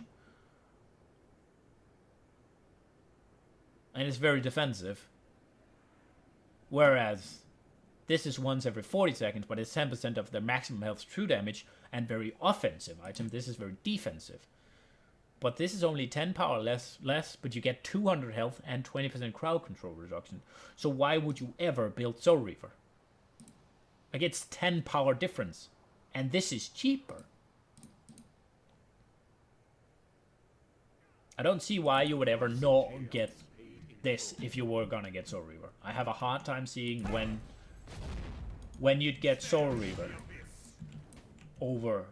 And it's very defensive. Whereas... This is once every 40 seconds, but it's 10% of their maximum health true damage, and very offensive item. This is very defensive. But this is only 10 power less, but you get 200 health and 20% crowd control reduction. So why would you ever build Soul Reaver? Like, it's 10 power difference, and this is cheaper. I don't see why you would ever not get this if you were gonna get Soul Reaver. I have a hard time seeing when you'd get Soul Reaver over.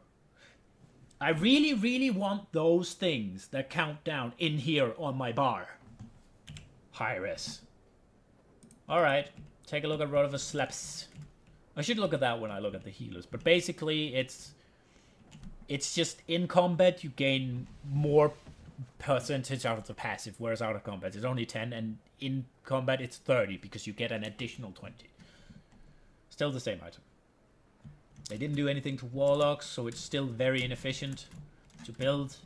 I really, really want those things that count down in here on my bar. Hi-res. Alright, take a look at Rod of Slaps. I should look at that when I look at the healers, but basically it's just in combat you gain more percentage out of the passive, whereas out of combat it's only 10, and in combat it's 30 because you get an additional 20. Still the same item. They didn't do anything to warlocks, so it's still very inefficient to build.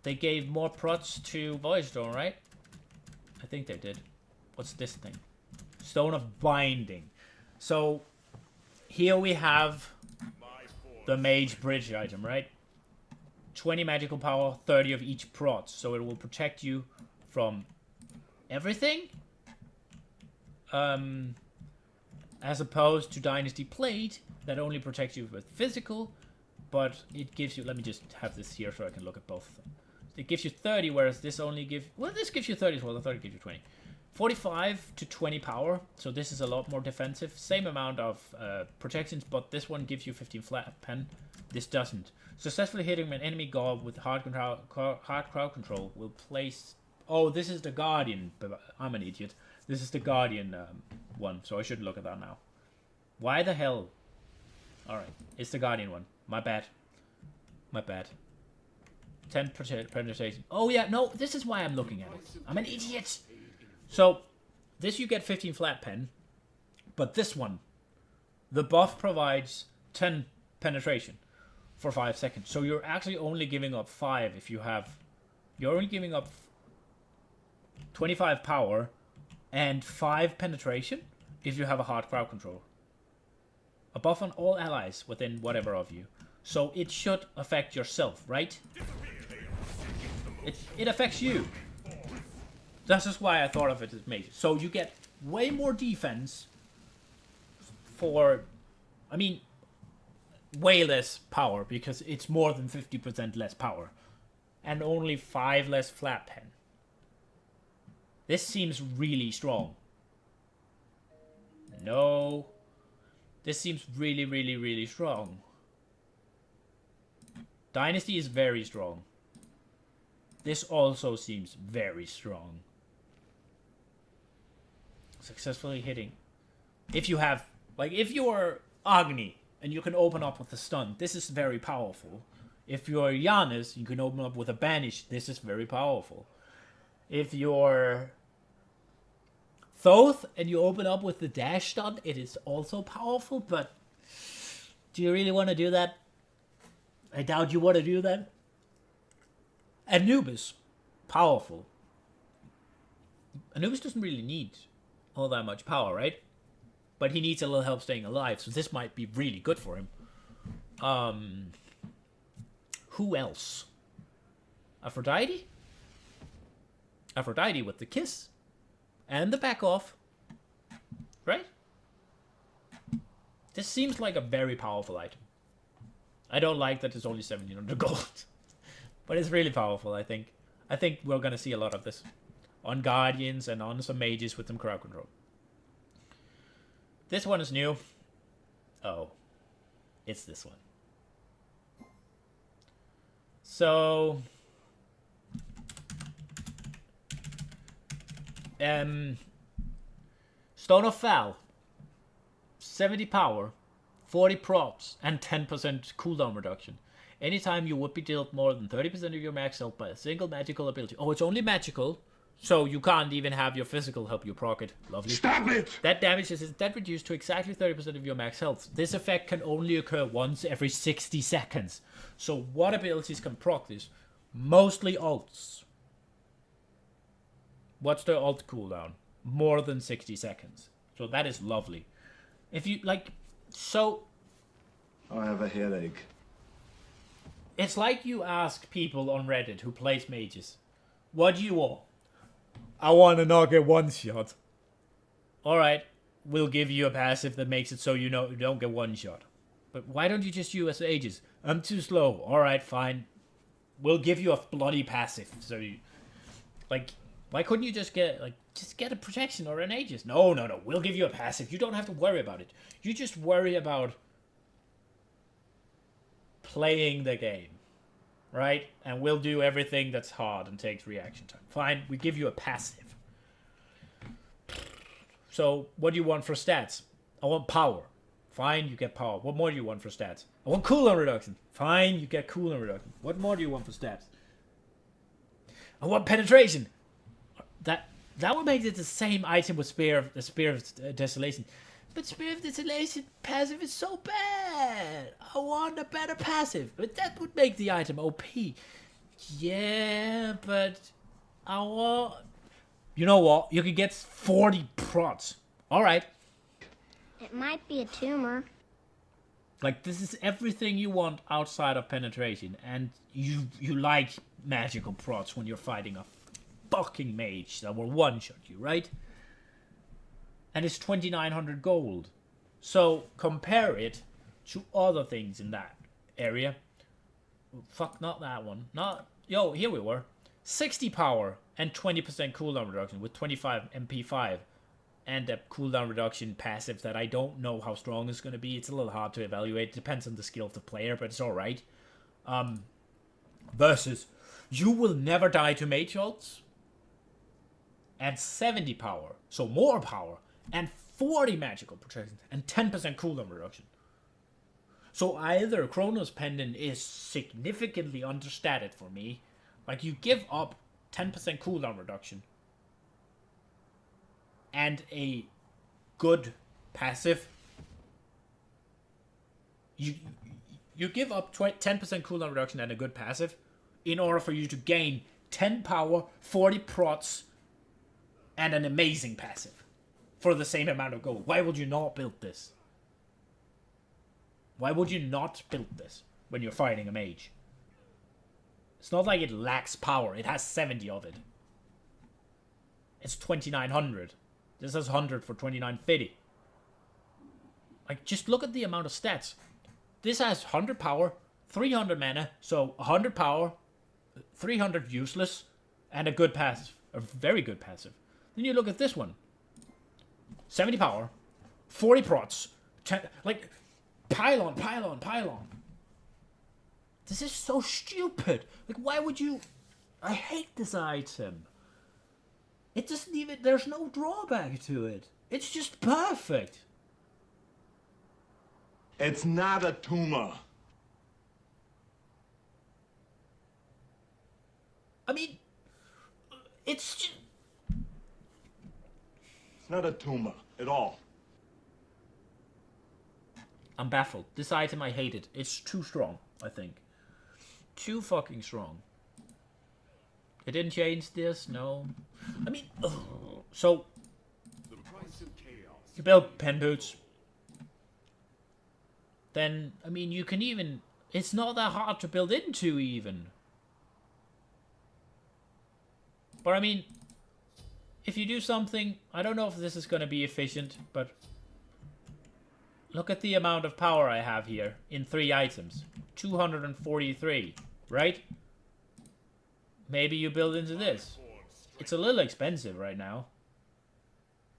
They gave more prots to Voyage Stone, right? I think they did. What's this thing? Stone of Binding. So here we have the Mage Bridge item, right? 20 magical power, 30 of each prot. So it will protect you from everything. As opposed to Dynasty Plate, that only protects you with physical, but it gives you, let me just have this here so I can look at both of them. It gives you 30, whereas this only gives, well, this gives you 30 as well, the 30 gives you 20. 45 to 20 power, so this is a lot more defensive. Same amount of protections, but this one gives you 15 flat pen. This doesn't. Successfully hitting an enemy god with hard crowd control will place... Oh, this is the Guardian. I'm an idiot. This is the Guardian one, so I shouldn't look at that now. Why the hell? Alright, it's the Guardian one. My bad. My bad. 10 penetration. Oh yeah, no, this is why I'm looking at it. I'm an idiot. So, this you get 15 flat pen, but this one, the buff provides 10 penetration for 5 seconds. So you're actually only giving up 5 if you have... You're only giving up 25 power and 5 penetration if you have a hard crowd control. A buff on all allies within whatever of you. So it should affect yourself, right? It affects you. That's just why I thought of it as Mage. So you get way more defense for... I mean, way less power because it's more than 50% less power. And only 5 less flat pen. This seems really strong. No. This seems really, really, really strong. Dynasty is very strong. This also seems very strong. Successfully hitting. If you have, like, if you're Agni and you can open up with a stun, this is very powerful. If you're Giannis, you can open up with a banish, this is very powerful. If you're Thoth and you open up with the dash stun, it is also powerful, but do you really want to do that? I doubt you want to do that. Anubis, powerful. Anubis doesn't really need all that much power, right? But he needs a little help staying alive, so this might be really good for him. Who else? Aphrodite? Aphrodite with the kiss. And the back off. Right? This seems like a very powerful item. I don't like that it's only 1700 gold. But it's really powerful, I think. I think we're going to see a lot of this. On Guardians and on some Mages with some crowd control. This one is new. Oh. It's this one. So... Stone of Fall. 70 power. 40 props. And 10% cooldown reduction. Anytime you would be dealt more than 30% of your max health by a single magical ability. Oh, it's only magical. So you can't even have your physical help you proc it. Lovely. Stop it! That damage is instead reduced to exactly 30% of your max health. This effect can only occur once every 60 seconds. So what abilities can proc this? Mostly ults. What's their ult cooldown? More than 60 seconds. So that is lovely. If you, like, so... I have a headache. It's like you ask people on Reddit who plays mages, what do you want? I want to not get one shot. Alright, we'll give you a passive that makes it so you don't get one shot. But why don't you just use Aegis? I'm too slow. Alright, fine. We'll give you a bloody passive. So you, like, why couldn't you just get a protection or an Aegis? No. We'll give you a passive. You don't have to worry about it. You just worry about playing the game, right? And we'll do everything that's hard and takes reaction time. Fine, we give you a passive. So, what do you want for stats? I want power. Fine, you get power. What more do you want for stats? I want cooldown reduction. Fine, you get cooldown reduction. What more do you want for stats? I want penetration. That would make it the same item with the Spear of Desolation. But Spear of Desolation passive is so bad. I want a better passive. But that would make the item OP. Yeah, but I want... You know what? You can get 40 prots. Alright. It might be a tumor. Like, this is everything you want outside of penetration. And you like magical prots when you're fighting a fucking mage that will one-shot you, right? And it's 2,900 gold. So, compare it to other things in that area. Fuck, not that one. Not... Yo, here we were. 60 power and 20% cooldown reduction with 25 MP5. And a cooldown reduction passive that I don't know how strong it's going to be. It's a little hard to evaluate. It depends on the skill of the player, but it's alright. Versus, you will never die to mage ults. And 70 power. So more power. And 40 magical protection. And 10% cooldown reduction. So either Chronos Pendant is significantly understated for me. Like, you give up 10% cooldown reduction. And a good passive. You give up 10% cooldown reduction and a good passive in order for you to gain 10 power, 40 prots, and an amazing passive for the same amount of gold. Why would you not build this? Why would you not build this when you're fighting a mage? It's not like it lacks power. It has 70 of it. It's 2,900. This has 100 for 2,950. Like, just look at the amount of stats. This has 100 power, 300 mana, so 100 power, 300 useless, and a good passive. A very good passive. Then you look at this one. 70 power, 40 prots, 10, like, pylon. This is so stupid. Like, why would you... I hate this item. It doesn't even... There's no drawback to it. It's just perfect. It's not a tumor. I mean... It's just... It's not a tumor at all. I'm baffled. This item I hate it. It's too strong, I think. Too fucking strong. It didn't change this, no. I mean, ugh. So you build pen boots. Then, I mean, you can even... It's not that hard to build into, even. But, I mean, if you do something... I don't know if this is going to be efficient, but... Look at the amount of power I have here in 3 items. 243, right? Maybe you build into this. It's a little expensive right now.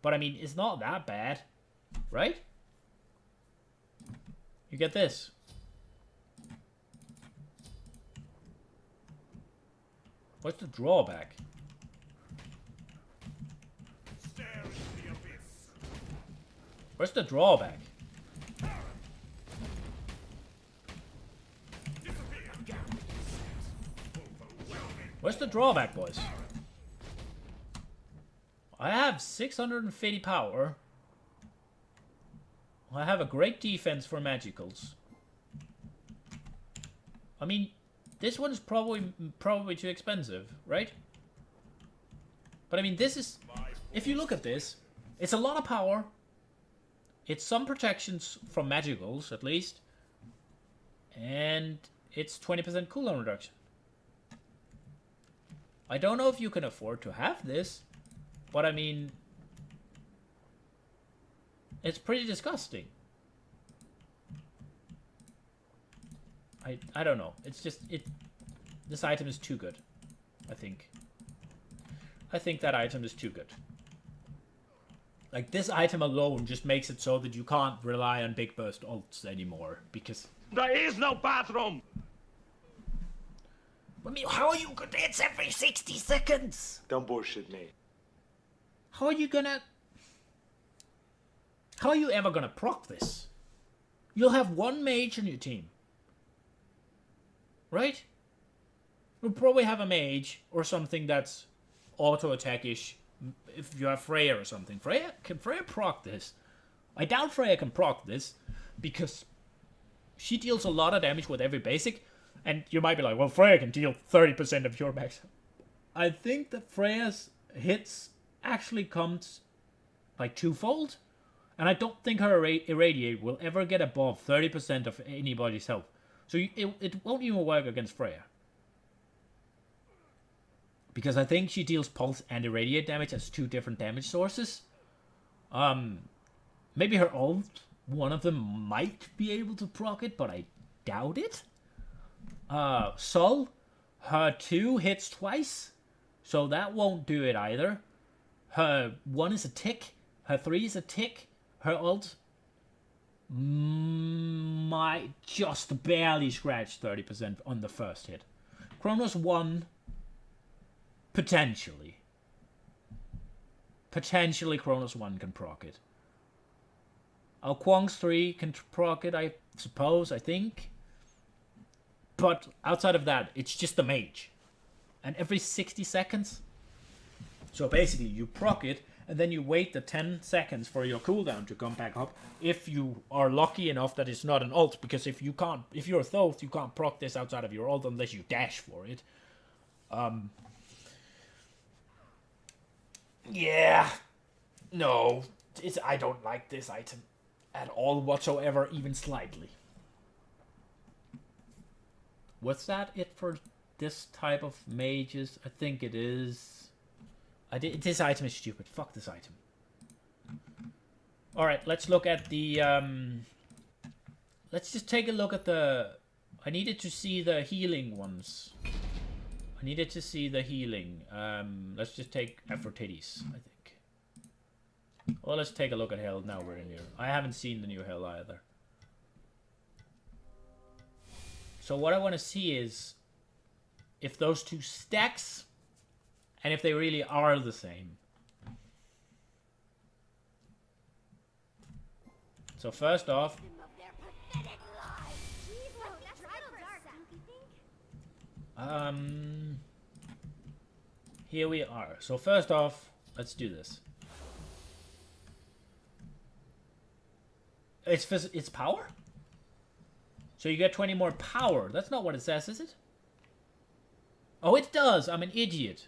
But I mean, it's not that bad, right? You get this. What's the drawback? What's the drawback? Where's the drawback, boys? I have 650 power. I have a great defense for magicals. I mean, this one's probably too expensive, right? But I mean, this is... If you look at this, it's a lot of power. It's some protections from magicals, at least. And it's 20% cooldown reduction. I don't know if you can afford to have this, but I mean, it's pretty disgusting. I don't know. It's just, this item is too good, I think. I think that item is too good. Like, this item alone just makes it so that you can't rely on big burst ults anymore, because... There is no bathroom! I mean, how are you gonna... It's every 60 seconds! Don't bullshit me. How are you gonna... How are you ever gonna proc this? you'll have one mage on your team. Right? You'll probably have a mage or something that's auto-attack-ish. If you have Freya or something. Can Freya proc this? I doubt Freya can proc this because she deals a lot of damage with every basic. And you might be like, well, Freya can deal 30% of your max. I think that Freya's hits actually comes like twofold. And I don't think her Irradiate will ever get above 30% of anybody's health. So it won't even work against Freya. Because I think she deals Pulse and Irradiate damage as two different damage sources. Maybe her ult, one of them might be able to proc it, but I doubt it. Sol, her 2 hits twice. So that won't do it either. Her 1 is a tick. Her 3 is a tick. Her ult might just barely scratch 30% on the first hit. Chronos 1, potentially. Potentially Chronos 1 can proc it. Kwong's 3 can proc it, I suppose, I think. But outside of that, it's just the mage. And every 60 seconds. So basically, you proc it, and then you wait the 10 seconds for your cooldown to come back up. If you are lucky enough that it's not an ult, because if you're a Thoth, you can't proc this outside of your ult unless you dash for it. Yeah. No. I don't like this item at all whatsoever, even slightly. Was that it for this type of mages? I think it is. This item is stupid. Fuck this item. Alright, let's look at the... let's just take a look at the... I needed to see the healing ones. I needed to see the healing. Let's just take Aphrodite's, I think. Well, let's take a look at Hell now we're in here. I haven't seen the new Hell either. So what I want to see is if those two stacks and if they really are the same. So first off, here we are. So first off, let's do this. It's power? So you get 20 more power. That's not what it says, is it? Oh, it does. I'm an idiot.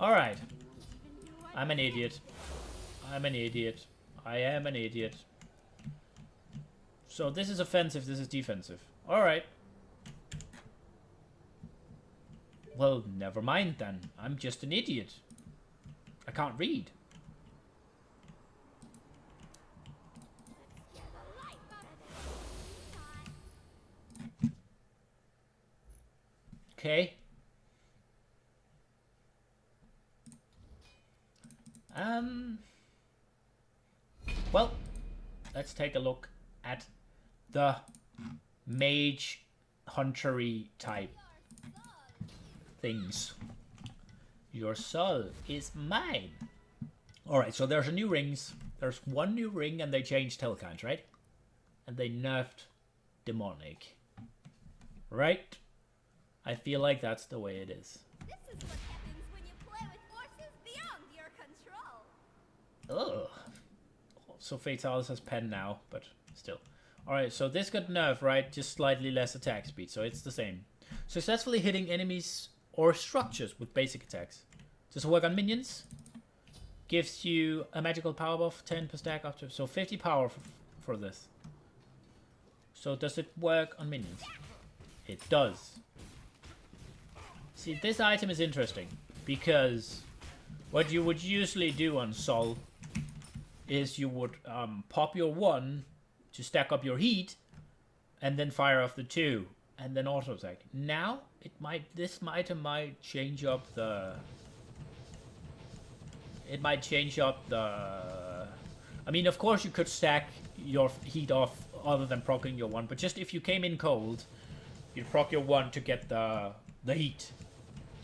Alright. I'm an idiot. I'm an idiot. I am an idiot. So this is offensive, this is defensive. Alright. Well, never mind then. I'm just an idiot. I can't read. Okay. Well, let's take a look at the mage huntery type things. Your soul is mine. Alright, so there's a new rings. There's one new ring and they changed Hellkind, right? And they nerfed demonic. Right? I feel like that's the way it is. This is what happens when you play with forces beyond your control. Ugh. So Fatalis has pen now, but still. Alright, so this got nerfed, right? Just slightly less attack speed, so it's the same. Successfully hitting enemies or structures with basic attacks. Does it work on minions? Gives you a magical power buff, 10 per stack up to... So 50 power for this. So does it work on minions? It does. See, this item is interesting. Because what you would usually do on Sol is you would pop your 1 to stack up your heat, and then fire off the 2, and then auto attack. Now this item might change up the. It might change up the. I mean, of course, you could stack your heat off other than proccing your 1, but just if you came in cold, you'd proc your 1 to get the heat,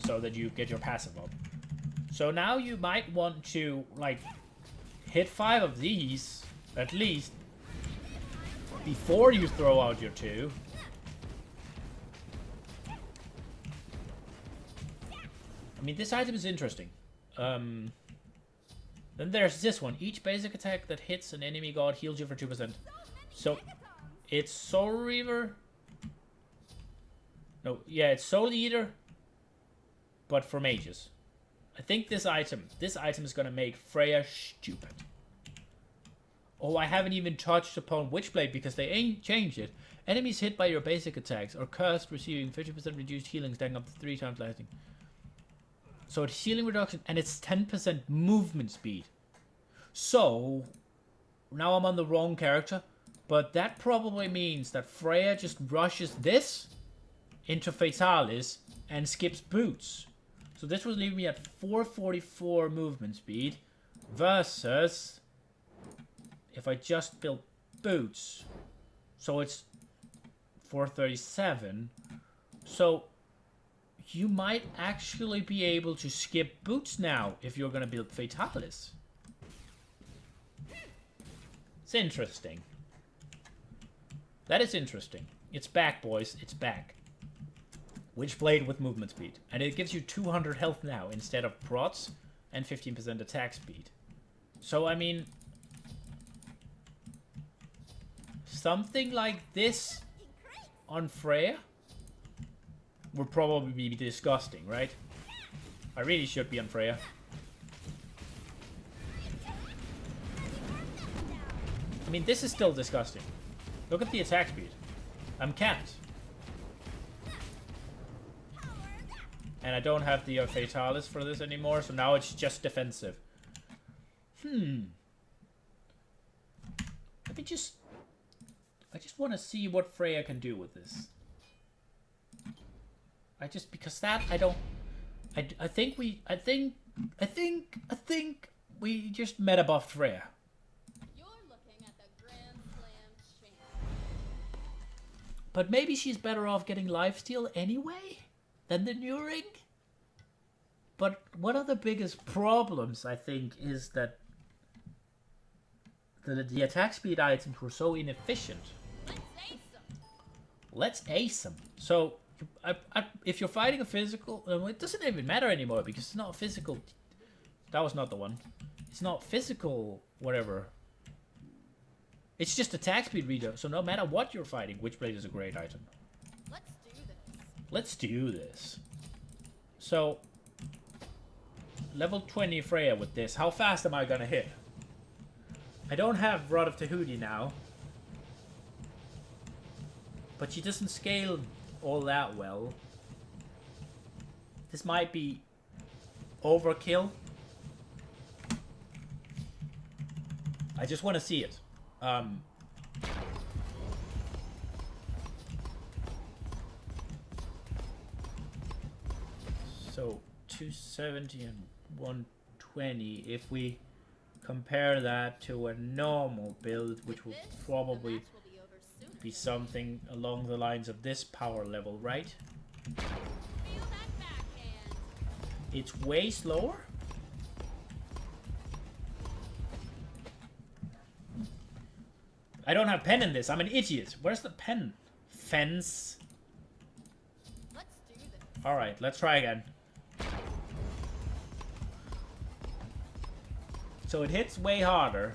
so that you get your passive up. So now you might want to like hit 5 of these at least. before you throw out your 2. I mean, this item is interesting. Then there's this one. Each basic attack that hits an enemy god heals you for 2%. So, it's Soul Reaver. No, yeah, it's Soul Eater, but for mages. I think this item is gonna make Freya stupid. Oh, I haven't even touched upon Witchblade because they ain't changed it. Enemies hit by your basic attacks or cursed receiving 50% reduced healing stacking up to 3 times lasting. So it's healing reduction and it's 10% movement speed. So, now I'm on the wrong character, but that probably means that Freya just rushes this into Fatalis and skips boots. So this would leave me at 444 movement speed versus if I just built boots. So it's 437. So you might actually be able to skip boots now if you're going to build Fatalis. It's interesting. That is interesting. It's back, boys. It's back. Witchblade with movement speed. And it gives you 200 health now instead of prots and 15% attack speed. So, I mean, something like this on Freya would probably be disgusting, right? I really should be on Freya. I mean, this is still disgusting. Look at the attack speed. I'm capped. And I don't have the Fatalis for this anymore, so now it's just defensive. I just want to see what Freya can do with this. Because that I think we just meta buffed Freya. You're looking at the Grand Slam champ. But maybe she's better off getting lifesteal anyway than the new ring. But one of the biggest problems, I think, is that the attack speed items were so inefficient. Let's ace them. So, if you're fighting a physical... it doesn't even matter anymore because it's not physical... That was not the one. It's not physical whatever. It's just attack speed reader. So no matter what you're fighting, Witchblade is a great item. Let's do this. Let's do this. So... Level 20 Freya with this. How fast am I gonna hit? I don't have Rod of Tahuti now. But she doesn't scale all that well. This might be overkill. I just want to see it. So 270 and 120. If we compare that to a normal build, which will probably be something along the lines of this power level, right? It's way slower. I don't have pen in this. I'm an idiot. Where's the pen? Fence. Let's do this. All right, let's try again. So it hits way harder.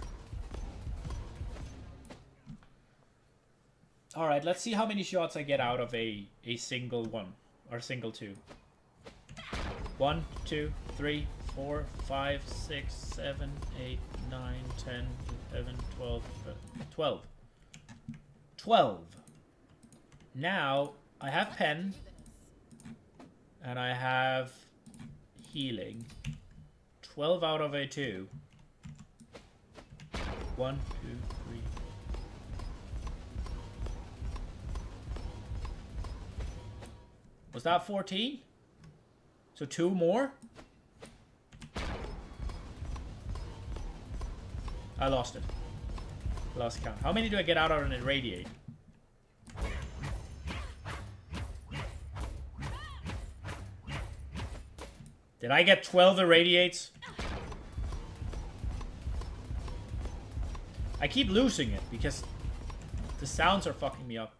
All right, let's see how many shots I get out of a single one or single two. 1, 2, 3, 4, 5, 6, 7, 8, 9, 10, 11, 12, 12. 12. Now, I have pen. And I have healing. 12 out of a 2. 1, 2, 3. Was that 14? So 2 more? I lost it. Lost count. How many do I get out of an irradiate? Did I get 12 irradiates? I keep losing it because The sounds are fucking me up.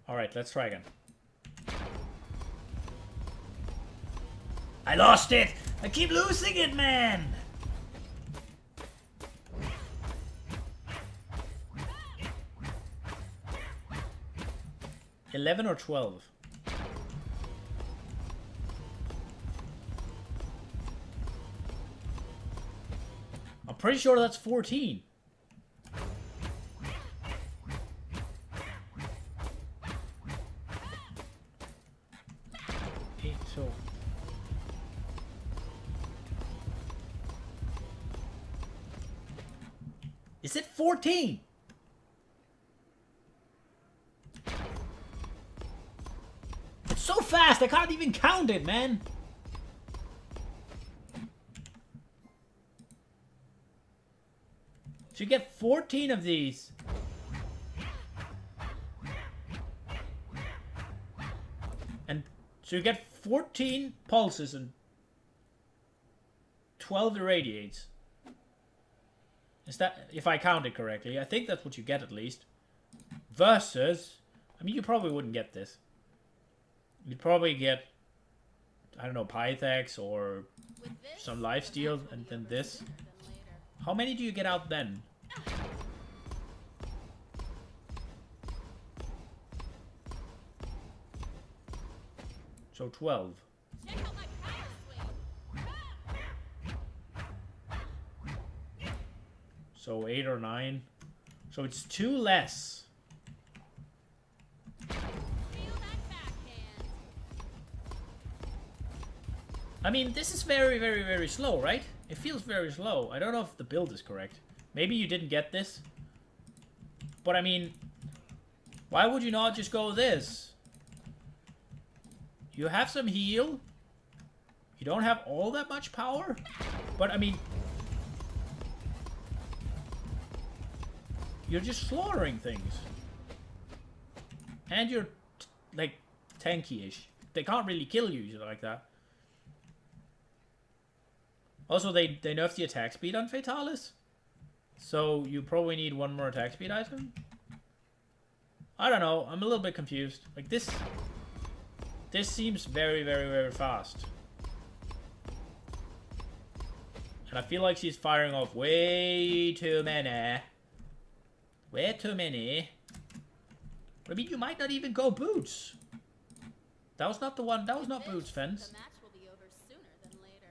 Alright, let's try again. I lost it! I keep losing it, man! $11 or $12? I'm pretty sure that's 14. So is it 14? It's so fast, I can't even count it, man. So you get 14 of these. And so you get 14 pulses and 12 irradiates. Is that, if I count it correctly? I think that's what you get at least. Versus, I mean, you probably wouldn't get this. You'd probably get, I don't know, Pythex or some lifesteal and then this. How many do you get out then? So 12. So 8 or 9. So it's 2 less. I mean, this is very, very, very slow, right? It feels very slow. I don't know if the build is correct. Maybe you didn't get this. But I mean, why would you not just go this? You have some heal. You don't have all that much power. But I mean, you're just slaughtering things. And you're, like, tanky-ish. They can't really kill you like that. Also, they nerfed the attack speed on Fatalis. So you probably need one more attack speed item. I don't know. I'm a little bit confused. Like, this seems very, very, very fast. And I feel like she's firing off way too many. Way too many. But I mean, you might not even go boots. That was not the one. That was not boots, Fence.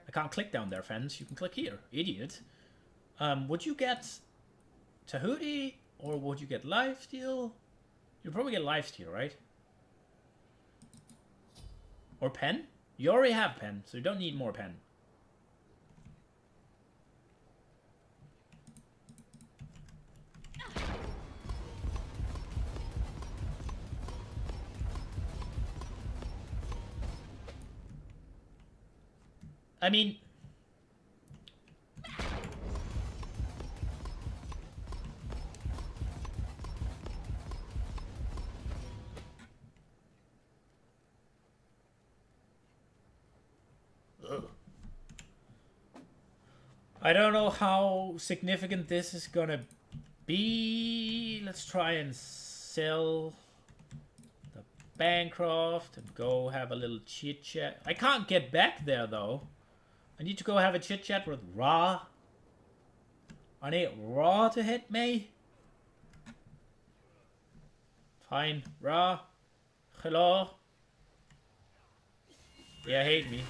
I can't click down there, Fence. You can click here. Idiot. Would you get Tahuti or would you get lifesteal? You'd probably get lifesteal, right? Or pen? You already have pen, so you don't need more pen. I mean, I don't know how significant this is gonna be. Let's try and sell the Bancroft and go have a little chit chat. I can't get back there though. I need to go have a chit chat with Ra. I need Ra to hit me. Fine, Ra. Hello. Yeah, hate me.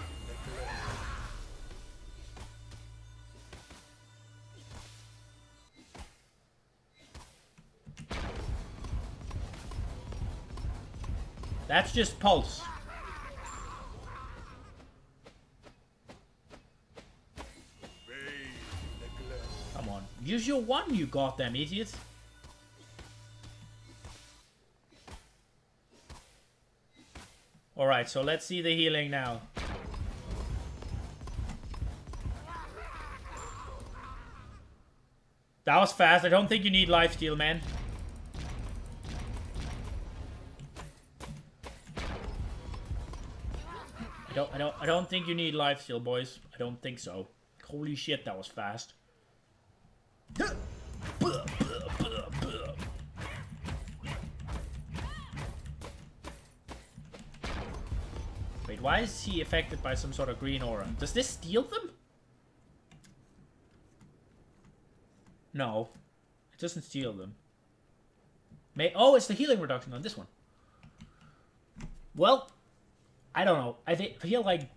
That's just pulse. Come on. Use your one, you goddamn idiot. Alright, so let's see the healing now. That was fast. I don't think you need lifesteal, man. I don't think you need lifesteal, boys. I don't think so. Holy shit, that was fast. Wait, why is he affected by some sort of green aura? Does this steal them? No. It doesn't steal them. Oh, it's the healing reduction on this one. Well, I don't know. I feel like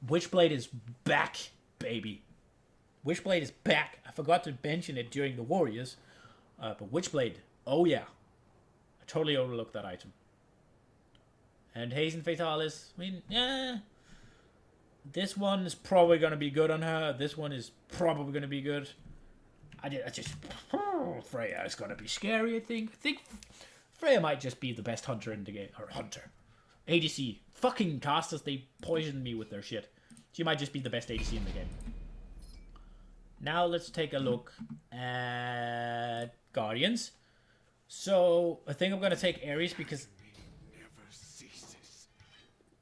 Witchblade is back, baby. Witchblade is back. I forgot to mention it during the Warriors. But Witchblade, oh yeah. I totally overlooked that item. And Hazen Fatalis, I mean, yeah. This one is probably going to be good on her. This one is probably going to be good. Freya is going to be scary, I think. I think Freya might just be the best hunter in the game. Or hunter. ADC. Fucking casters, they poisoned me with their shit. She might just be the best ADC in the game. Now let's take a look at Guardians. So, I think I'm going to take Ares because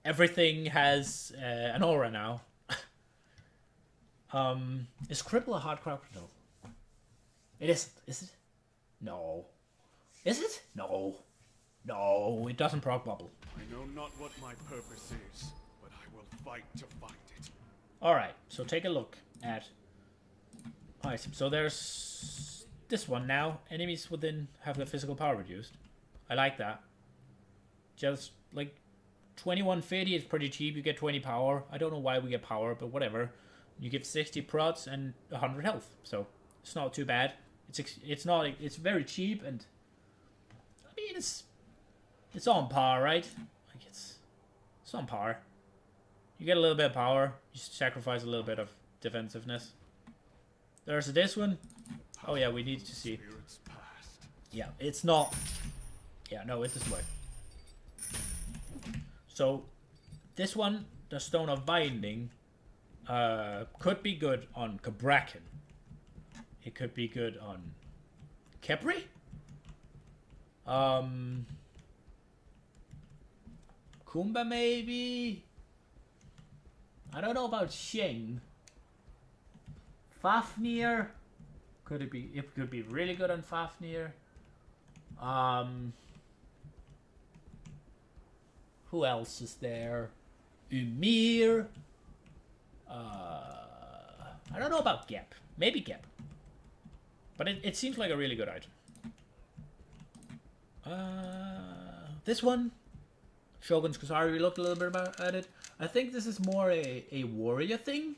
everything has an aura now. Is Cripple a hard crowd? No. It isn't. Is it? No. Is it? No. No, it doesn't proc bubble. I know not what my purpose is, but I will fight to find it. Alright, so take a look at items. So there's this one now. Enemies within have their physical power reduced. I like that. Just like 2150 is pretty cheap. You get 20 power. I don't know why we get power, but whatever. You give 60 prots and 100 health. So it's not too bad. It's very cheap, and I mean it's on par, right? Like it's on par. You get a little bit of power, you sacrifice a little bit of defensiveness. There's this one. Oh yeah, we need to see. Yeah, it's not. Yeah, no, it doesn't work. So this one, the Stone of Binding, could be good on Cabrakan. It could be good on Kepri. Kumba maybe. I don't know about Shing. Fafnir. Could it be? It could be really good on Fafnir. Who else is there? Ymir. I don't know about Gep. Maybe Gep. But it seems like a really good item. This one, Shogun's Kusari, we looked a little bit at it. I think this is more a warrior thing.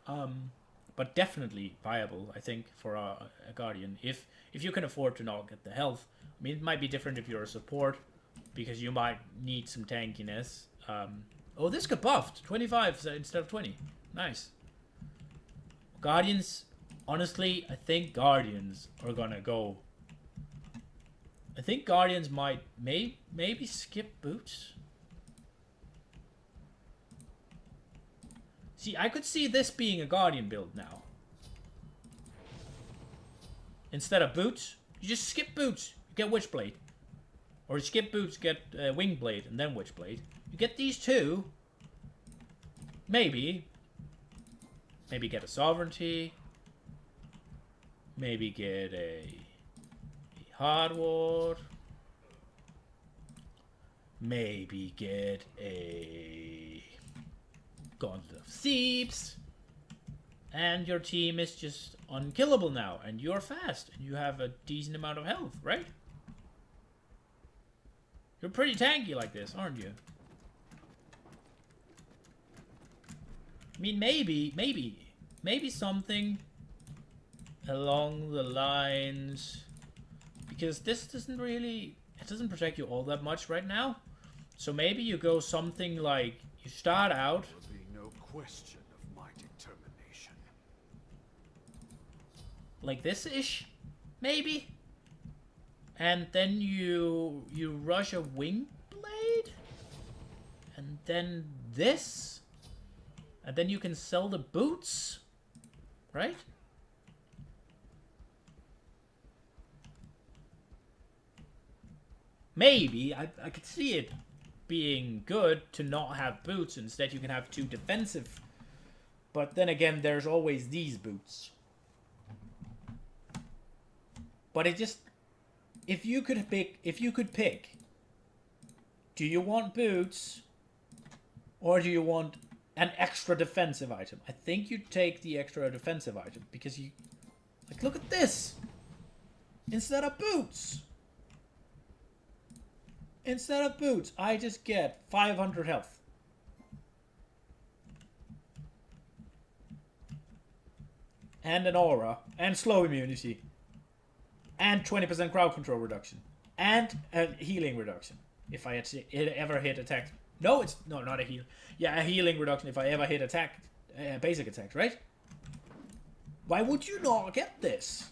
But definitely viable, I think, for a Guardian. If you can afford to not get the health. I mean, it might be different if you're a support, because you might need some tankiness. Oh, this got buffed. 25 instead of 20. Nice. Guardians, honestly, I think Guardians are gonna go. I think Guardians might maybe skip boots. See, I could see this being a Guardian build now. Instead of boots, you just skip boots, you get Witchblade. Or you skip boots, get Wingblade, and then Witchblade. You get these two. Maybe get a Sovereignty. Maybe get a Hard Ward. Maybe get a Gauntlet of Thebes. And your team is just unkillable now. And you're fast. And you have a decent amount of health, right? You're pretty tanky like this, aren't you? I mean, maybe something along the lines, because this doesn't really, it doesn't protect you all that much right now. So maybe you go something like, you start out. There will be no question of my determination. Like this-ish, maybe? And then you rush a Wingblade? And then this? And then you can sell the boots? Right? Maybe. I could see it being good to not have boots. Instead, you can have two defensive But then again, there's always these boots. But it just... If you could pick, do you want boots or do you want an extra defensive item? I think you'd take the extra defensive item because you... Like, look at this! Instead of boots! Instead of boots, I just get 500 health. And an aura. And slow immunity. And 20% crowd control reduction. And a healing reduction. If I ever hit attack. No, it's... No, not a heal. Yeah, a healing reduction if I ever hit attack. Basic attacks, right? Why would you not get this?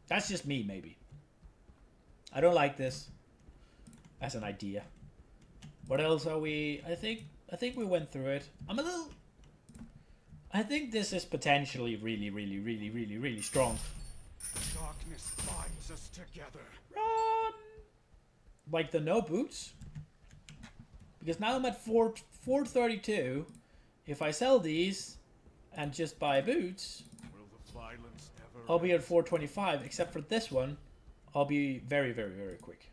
That's just me, maybe. I don't like this. As an idea. What else are we... I think we went through it. I'm a little... I think this is potentially really strong. Darkness binds us together. Run! Like the no boots. Because now I'm at 432. If I sell these and just buy boots, Will the violence ever I'll be at 425. Except for this one, I'll be very quick.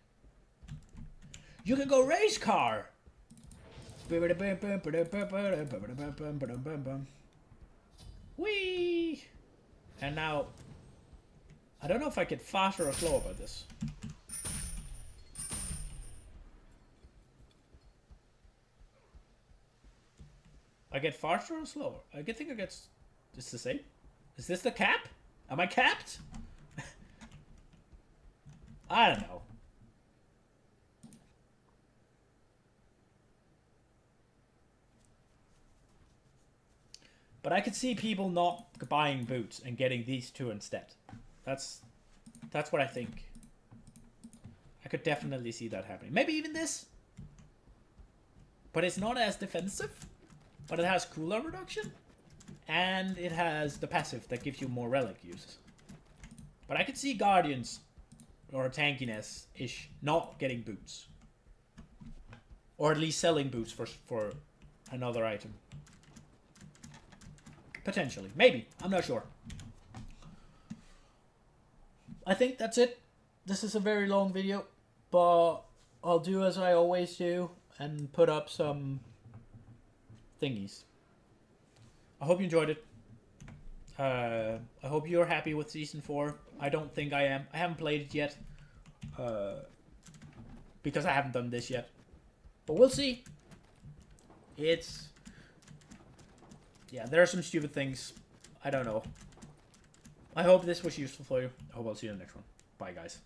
You can go race car! Whee! And now, I don't know if I get faster or slower by this. I get faster or slower? I think I get just the same. Is this the cap? Am I capped? I don't know. But I could see people not buying boots and getting these two instead. That's what I think. I could definitely see that happening. Maybe even this. But it's not as defensive. But it has cooldown reduction. And it has the passive that gives you more relic uses. But I could see Guardians or tankiness-ish not getting boots. Or at least selling boots for another item. Potentially. Maybe. I'm not sure. I think that's it. This is a very long video. But I'll do as I always do. And put up some thingies. I hope you enjoyed it. I hope you're happy with Season 4. I don't think I am. I haven't played it yet. Because I haven't done this yet. But we'll see. It's... Yeah, there are some stupid things. I don't know. I hope this was useful for you. I hope I'll see you in the next one. Bye, guys.